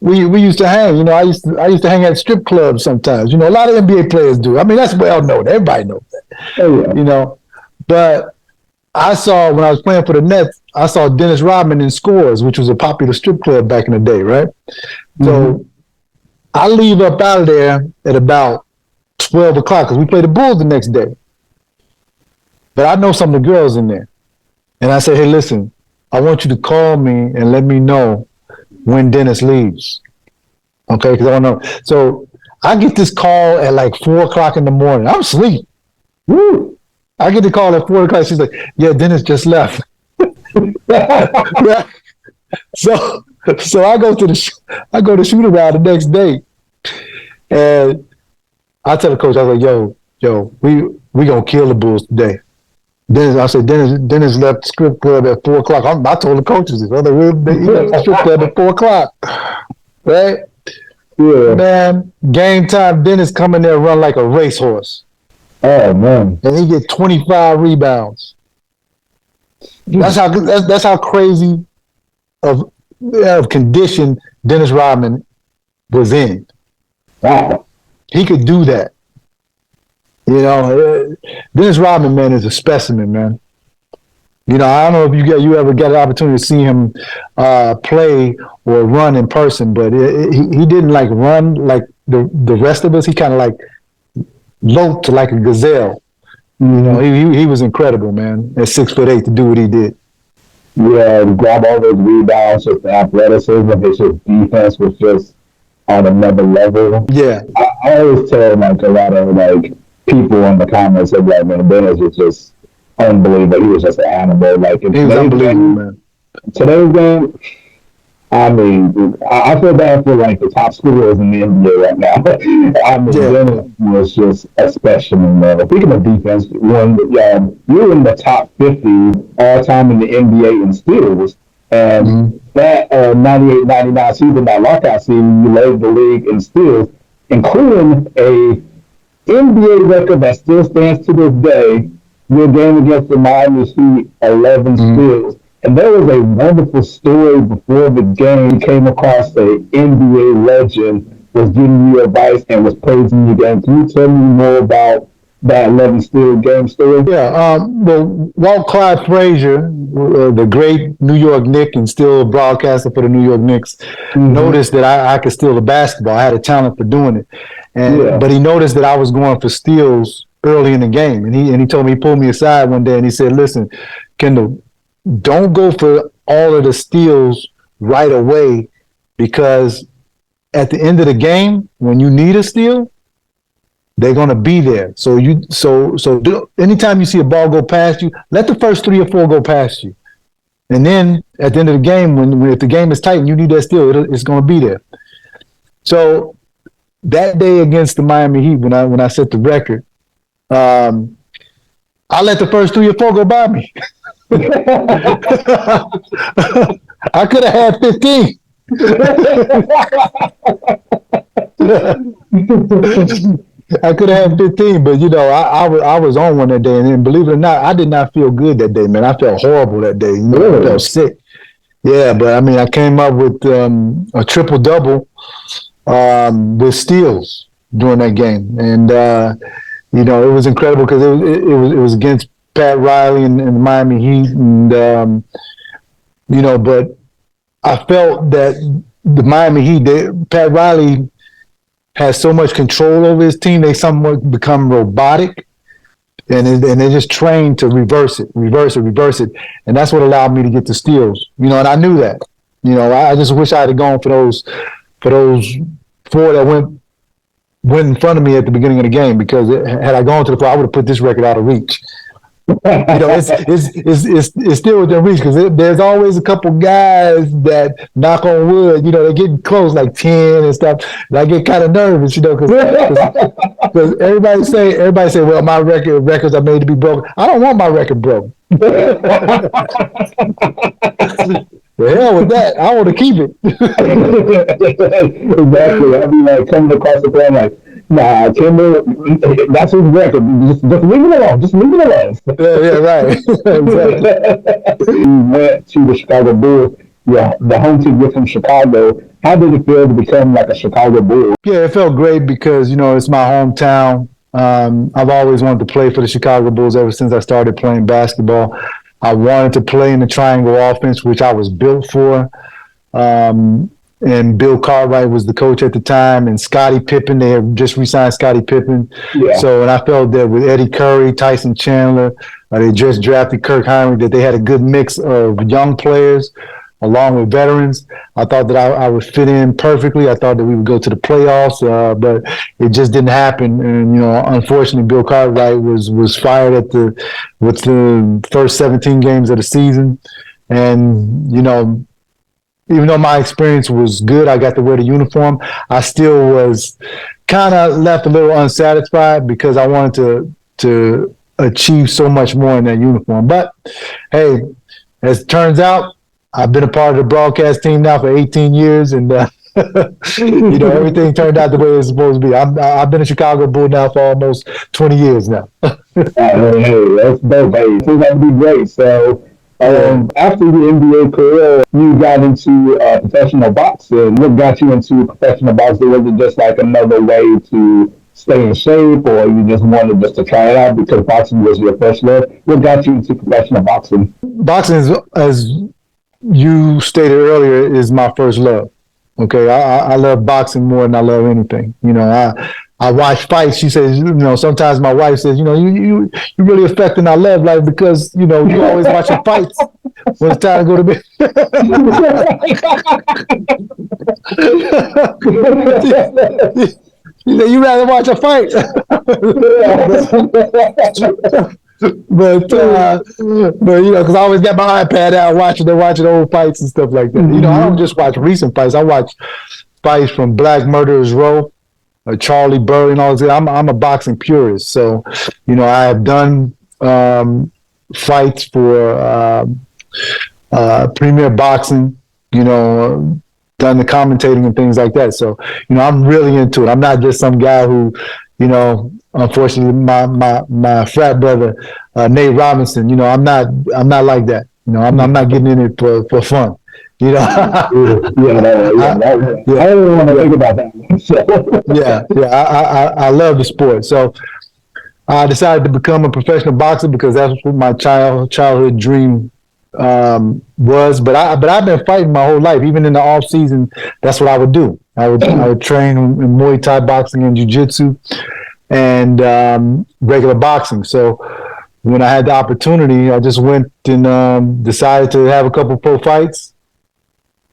we used to hang. You know, I used to hang at strip clubs sometimes. You know, a lot of NBA players do. I mean, that's well known. Everybody knows that. Oh, yeah. You know, but I saw when I was playing for the Nets, I saw Dennis Rodman in Scores, which was a popular strip club back in the day, right? Mm-hmm. So I leave up out of there at about 12 o'clock because we play the Bulls the next day. But I know some of the girls in there. And I said, hey, listen, I want you to call me and let me know when Dennis leaves. Okay, because I don't know. So I get this call at like 4 o'clock in the morning. I'm asleep. Woo! I get the call at 4 o'clock. She's like, yeah, Dennis just left. So I go to shoot around the next day. And I tell the coach, I was like, yo, we gonna kill the Bulls today. Dennis left the strip club at 4 o'clock. I told the coaches this. He left the strip club at 4 o'clock. Right? Yeah. Man, game time, Dennis come in there and run like a racehorse. Oh man. And he get 25 rebounds. That's how crazy of condition Dennis Rodman was in. Wow. He could do that. You know, Dennis Rodman, man, is a specimen, man. You know, I don't know if you ever get an opportunity to see him play or run in person, but he didn't like run like the rest of us. He kind of like loped like a gazelle. You know, he was incredible, man. At 6'8" to do what he did. Yeah, to grab all those rebounds, just the athleticism, his defense was just on another level. Yeah, I always tell like a lot of like people in the comments of like, man, Dennis was just unbelievable. He was just an animal. Like he was unbelievable, man. Today's game, I mean, I feel bad for like the top scorers in the NBA right now. I mean, Yeah. Dennis was just a specimen. Speaking of defense, when you're in the top 50 all time in the NBA in steals, and Mhm. that 98-99 season, that lockout season, you led the league in steals, including a NBA record that still stands to this day. Your game against the Miami Heat, 11 Mhm. steals. And there was a wonderful story before the game. You came across a NBA legend, was giving you advice and was praising your game. Can you tell me more about that 11 steal game story? Yeah, well, Walt Clyde Frazier, the great New York Knick and still a broadcaster for the New York Knicks, Mm-hmm. noticed that I could steal the basketball. I had a talent for doing it, Yeah. but he noticed that I was going for steals early in the game, and he told me, he pulled me aside one day and he said, "Listen, Kendall, don't go for all of the steals right away, because at the end of the game, when you need a steal, they're gonna be there. Anytime you see a ball go past you, let the first 3 or 4 go past you, and then at the end of the game, when if the game is tight and you need that steal, it's gonna be there." So that day against the Miami Heat, when I set the record, um, I let the first 3 or 4 go by me. I could have had 15. I could have had 15, but I was on one that day, and believe it or not, I did not feel good that day, man. I felt horrible that day. I Really? felt sick. Yeah, but I mean, I came up with a triple double with steals during that game, and it was incredible because it was against Pat Riley and the Miami Heat, and but I felt that the Miami Heat, Pat Riley has so much control over his team, they somewhat become robotic, and they just train to reverse it, and that's what allowed me to get the steals. And I knew that. I just wish I had gone for those 4 that went in front of me at the beginning of the game, because had I gone to the floor, I would have put this record out of reach. It's still within reach, because there's always a couple guys that, knock on wood, they're getting close, like 10 and stuff. And I get kind of nervous, because everybody say, well, my records are made to be broken. I don't want my record broken. The hell with that. I want to keep it. Exactly. I'd be like coming across the plan like, nah, Kendall, that's his record. Just leave it alone. Just leave it alone. Yeah, right. Exactly. You went to the Chicago Bulls. Yeah, the home team with from Chicago. How did it feel to become like a Chicago Bull? Yeah, it felt great because, it's my hometown. I've always wanted to play for the Chicago Bulls ever since I started playing basketball. I wanted to play in the triangle offense, which I was built for. And Bill Cartwright was the coach at the time, and Scottie Pippen, they had just re-signed Scottie Pippen. Yeah. So, and I felt that with Eddie Curry, Tyson Chandler, they just drafted Kirk Hinrich, that they had a good mix of young players along with veterans. I thought that I would fit in perfectly. I thought that we would go to the playoffs, but it just didn't happen. And unfortunately, Bill Cartwright was fired with the first 17 games of the season. And even though my experience was good, I got to wear the uniform, I still was kind of left a little unsatisfied, because I wanted to achieve so much more in that uniform. But hey, as it turns out, I've been a part of the broadcast team now for 18 years, and everything turned out the way it's supposed to be. I've been a Chicago Bull now for almost 20 years now. Hey, that's dope. Hey, it seems like to be great. So, after the NBA career, you got into professional boxing. What got you into professional boxing? Was it just like another way to stay in shape, or you just wanted just to try it out because boxing was your first love? What got you into professional boxing? Boxing is, as you stated earlier, is my first love. Okay, I love boxing more than I love anything. I watch fights. She says, sometimes my wife says, you really affecting our love life, because you always watching fights when it's time to go to bed. You rather watch a fight. but because I always got my iPad out watching old fights and stuff like that. I don't just watch recent fights. I watch fights from Black Murderers Row, Charlie Burley, and all this. I'm a boxing purist, so I have done fights for Premier Boxing. Done the commentating and things like that. So I'm really into it. I'm not just some guy who, unfortunately, my frat brother Nate Robinson. I'm not like that. I'm not getting in it for fun. I don't want to think about that. I love the sport. So I decided to become a professional boxer because that's what my childhood dream was. But I've been fighting my whole life. Even in the off season, that's what I would do. I would train in Muay Thai boxing and jiu-jitsu and regular boxing. So when I had the opportunity, I just went and decided to have a couple pro fights.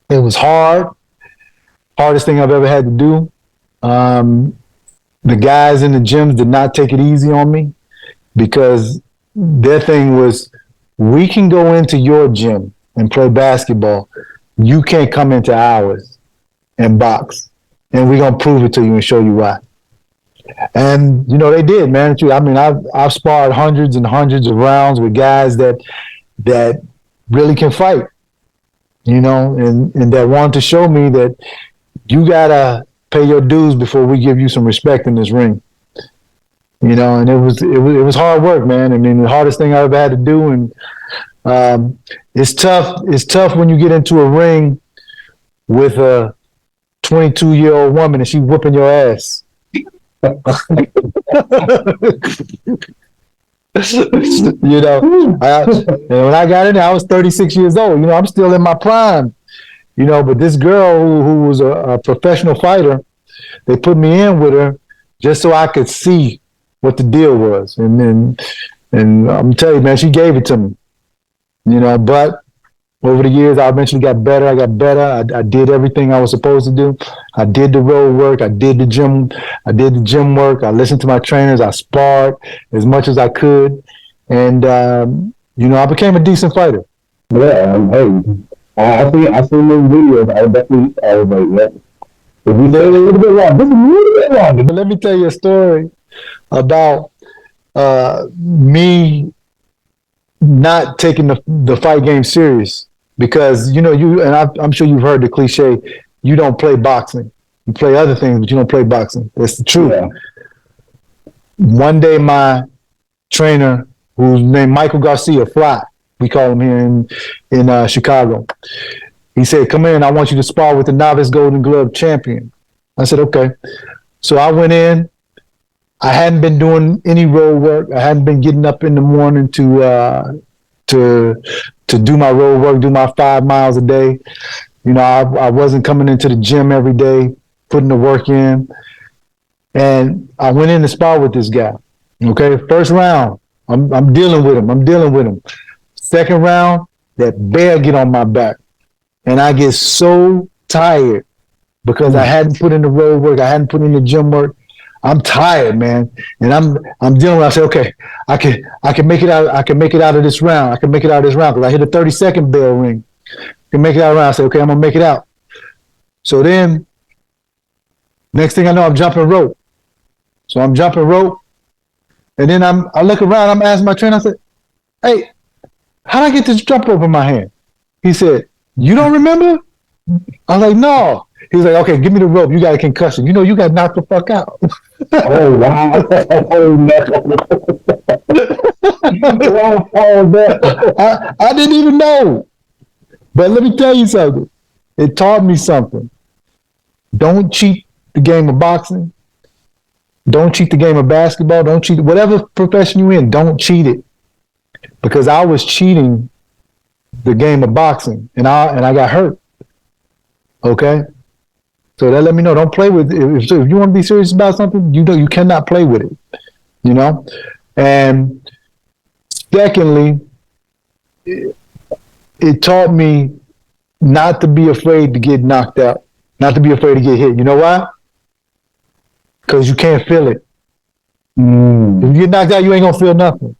It was hardest thing I've ever had to do. The guys in the gyms did not take it easy on me because their thing was, we can go into your gym and play basketball. You can't come into ours and box. And we're going to prove it to you and show you why. And, they did, man. I mean, I've sparred hundreds and hundreds of rounds with guys that really can fight. And that wanted to show me that you gotta pay your dues before we give you some respect in this ring. And it was hard work, man. I mean, the hardest thing I ever had to do, and it's tough. It's tough when you get into a ring with a 22-year-old woman and she's whooping your ass. And when I got in there, I was 36 years old. I'm still in my prime. But this girl who was a professional fighter, they put me in with her just so I could see what the deal was. And I'm telling you, man, she gave it to me. But over the years, I eventually got better. I did everything I was supposed to do. I did the road work. I did the gym work. I listened to my trainers. I sparred as much as I could. And, I became a decent fighter. Yeah, hey, I seen those videos. I was like, yeah. If you say it a little bit long, this is a little bit longer. But let me tell you a story about me not taking the fight game serious. Because, I'm sure you've heard the cliche, you don't play boxing. You play other things, but you don't play boxing. That's the truth. Yeah. One day, my trainer, who's named Michael Garcia, Fly, we call him here in Chicago, he said, come in, I want you to spar with the novice Golden Glove champion. I said, okay. So I went in. I hadn't been doing any road work. I hadn't been getting up in the morning to do my road work, do my 5 miles a day. I wasn't coming into the gym every day, putting the work in. And I went in to spar with this guy. Okay, first round, I'm dealing with him. Second round, that bear get on my back. And I get so tired because I hadn't put in the road work, I hadn't put in the gym work. I'm tired, man, and I'm dealing with. I say, okay, I can make it out. I can make it out of this round. Because I hit a 30-second bell ring. I can make it out of the round. I say, okay, I'm gonna make it out. So then, next thing I know, I'm jumping rope. So I'm jumping rope, and then I look around. I'm asking my trainer. I said, hey, how did I get this jump rope in my hand? He said, you don't remember? I was like, no. He's like, okay, give me the rope. You got a concussion. You got knocked the fuck out. Oh, wow. Oh, no. I didn't even know. But let me tell you something. It taught me something. Don't cheat the game of boxing. Don't cheat the game of basketball. Don't cheat whatever profession you're in. Don't cheat it. Because I was cheating the game of boxing, and I got hurt. Okay? So that let me know. Don't play with it. If you want to be serious about something, you cannot play with it. And secondly, it taught me not to be afraid to get knocked out, not to be afraid to get hit. You know why? Because you can't feel it. If you get knocked out, you ain't gonna feel nothing.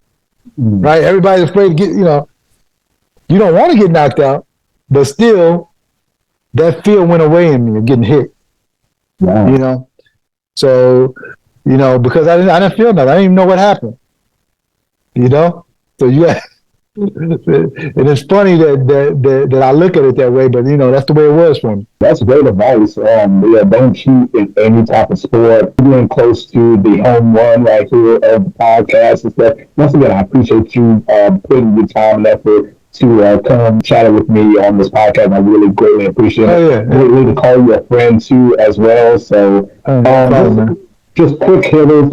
right? Everybody's afraid to get, you don't want to get knocked out, but still, that fear went away in me of getting hit. Wow. You know, so because I didn't feel nothing. I didn't even know what happened. So yeah. And it's funny that I look at it that way, but that's the way it was for me. That's great advice. Don't cheat in any type of sport. Being close to the home run right here of the podcast and stuff. Once again, I appreciate you putting your time and effort to come chat with me on this podcast. I really greatly appreciate it. Yeah. Greatly to call you a friend too as well. So just quick hitters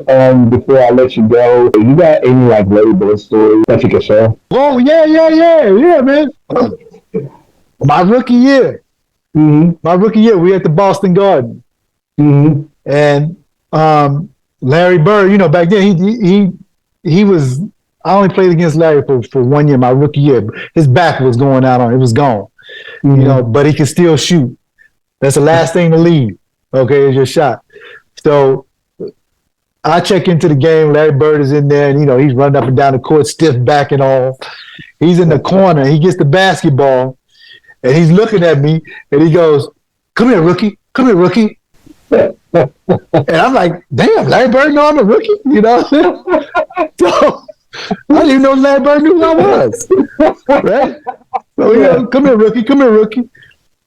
before I let you go. You got any Larry Bird stories that you can share? Oh yeah, man. My rookie year. We at the Boston Garden. And Larry Bird, back then he was. I only played against Larry for 1 year, my rookie year. His back was going out on it. It was gone. But he could still shoot. That's the last thing to leave. Okay, is your shot. So I check into the game. Larry Bird is in there, and he's running up and down the court, stiff back and all. He's in the corner. He gets the basketball, and he's looking at me, and he goes, "Come here, rookie. Come here, rookie." And I'm like, "Damn, Larry Bird know I'm a rookie," So I didn't even know Larry Bird knew who I was, right? So come here, rookie. Come here, rookie.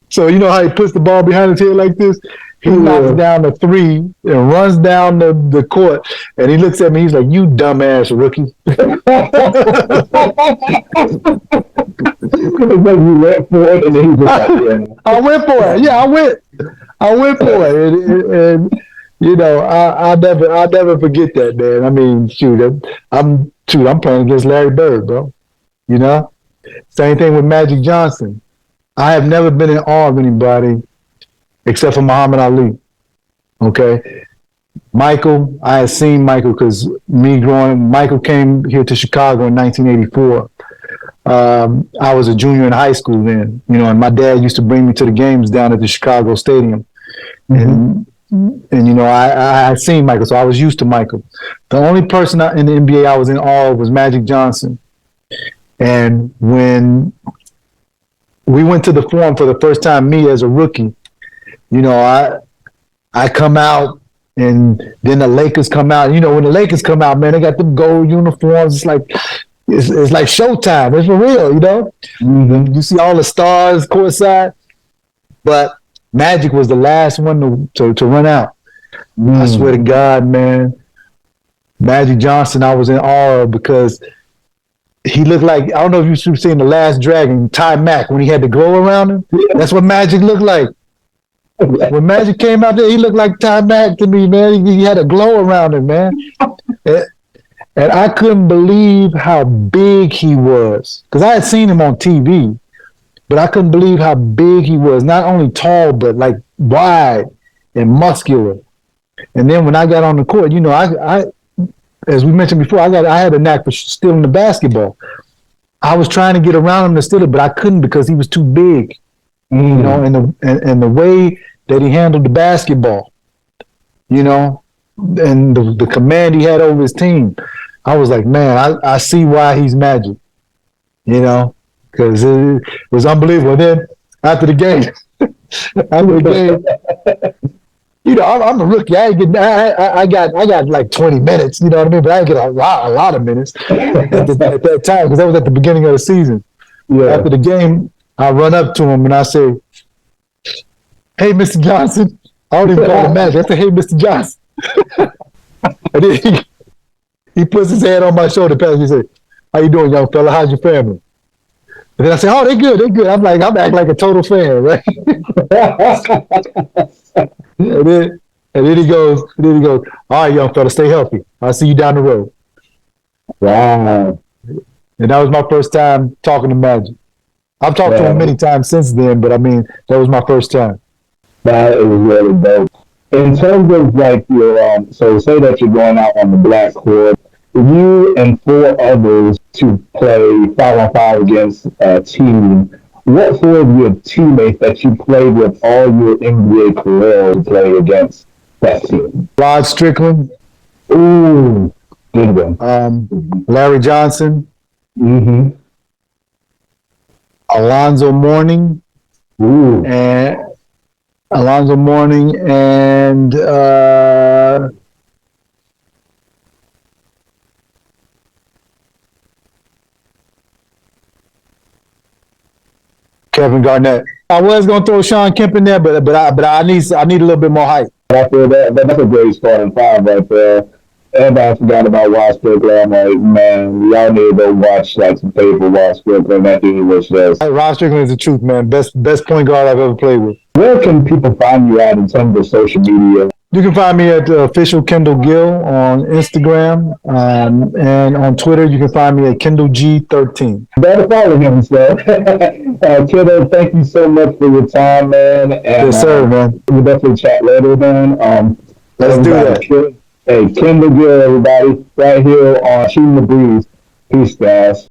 So you know how he puts the ball behind his head like this? He knocks down the three and runs down the court, and he looks at me. He's like, "You dumbass rookie." You went for it, and then he was like, "Yeah." I went for it. Yeah, I went for it, and I'll never forget that, man. I mean, I'm playing against Larry Bird, bro. Same thing with Magic Johnson. I have never been in awe of anybody except for Muhammad Ali. Okay. Michael, I had seen Michael because Michael came here to Chicago in 1984. I was a junior in high school then, and my dad used to bring me to the games down at the Chicago Stadium. And I had seen Michael, so I was used to Michael. The only person in the NBA I was in awe of was Magic Johnson. And when we went to the Forum for the first time, me as a rookie, I come out, and then the Lakers come out. When the Lakers come out, man, they got them gold uniforms. It's like showtime. It's for real, You see all the stars courtside, but Magic was the last one to run out. I swear to God, man, Magic Johnson, I was in awe because he looked like, I don't know if you've seen The Last Dragon, Ty Mack, when he had the glow around him. That's what Magic looked like. When Magic came out there, he looked like Ty Mack to me, man. He had a glow around him, man. And I couldn't believe how big he was. Because I had seen him on TV, but I couldn't believe how big he was. Not only tall, but like wide and muscular. And then when I got on the court, I as we mentioned before, I had a knack for stealing the basketball. I was trying to get around him to steal it, but I couldn't because he was too big. And the way that he handled the basketball, and the command he had over his team, I was like, man, I see why he's Magic, because it was unbelievable. And then after the game, I'm a rookie. I got like 20 minutes, you know what I mean? But I didn't get a lot of minutes at that time because that was at the beginning of the season. Yeah. After the game, I run up to him and I say, "Hey, Mr. Johnson." I don't even call him Magic. I say, "Hey, Mr. Johnson." And then he puts his hand on my shoulder, pats me, and says, "How you doing, young fella? How's your family?" And then I say, "Oh, they're good. I'm acting like a total fan, right?" and then he goes, "All right, young fella, stay healthy. I'll see you down the road." Wow. And that was my first time talking to Magic. I've talked to him many times since then, but I mean, that was my first time. That is really dope. In terms of like your, so say that you're going out on the black court, you and 4 others to play 5-on-5 against a team. What 4 of your teammates that you played with all your NBA career play against that team? Rod Strickland. Ooh. Good one. Larry Johnson, Mm-hmm. Alonzo Mourning, Ooh. and Alonzo Mourning and Kevin Garnett. I was gonna throw Sean Kemp in there, but I need a little bit more height. I feel that's a great starting five right there. And I forgot about Watts Brooklyn. I'm like, man, y'all need to go watch like some tape of Watts Brooklyn. That dude was just. Hey, Ron Strickland is the truth, man. Best point guard I've ever played with. Where can people find you at in terms of social media? You can find me at the official Kendall Gill on Instagram, and on Twitter you can find me at Kendall G13. Better follow him, so. Kiddo, thank you so much for your time, man. And, Yes, sir, man. We'll definitely chat later, man. Let's do that. Hey, Kendall Gill, everybody, right here on Shooting the Breeze. Peace, guys.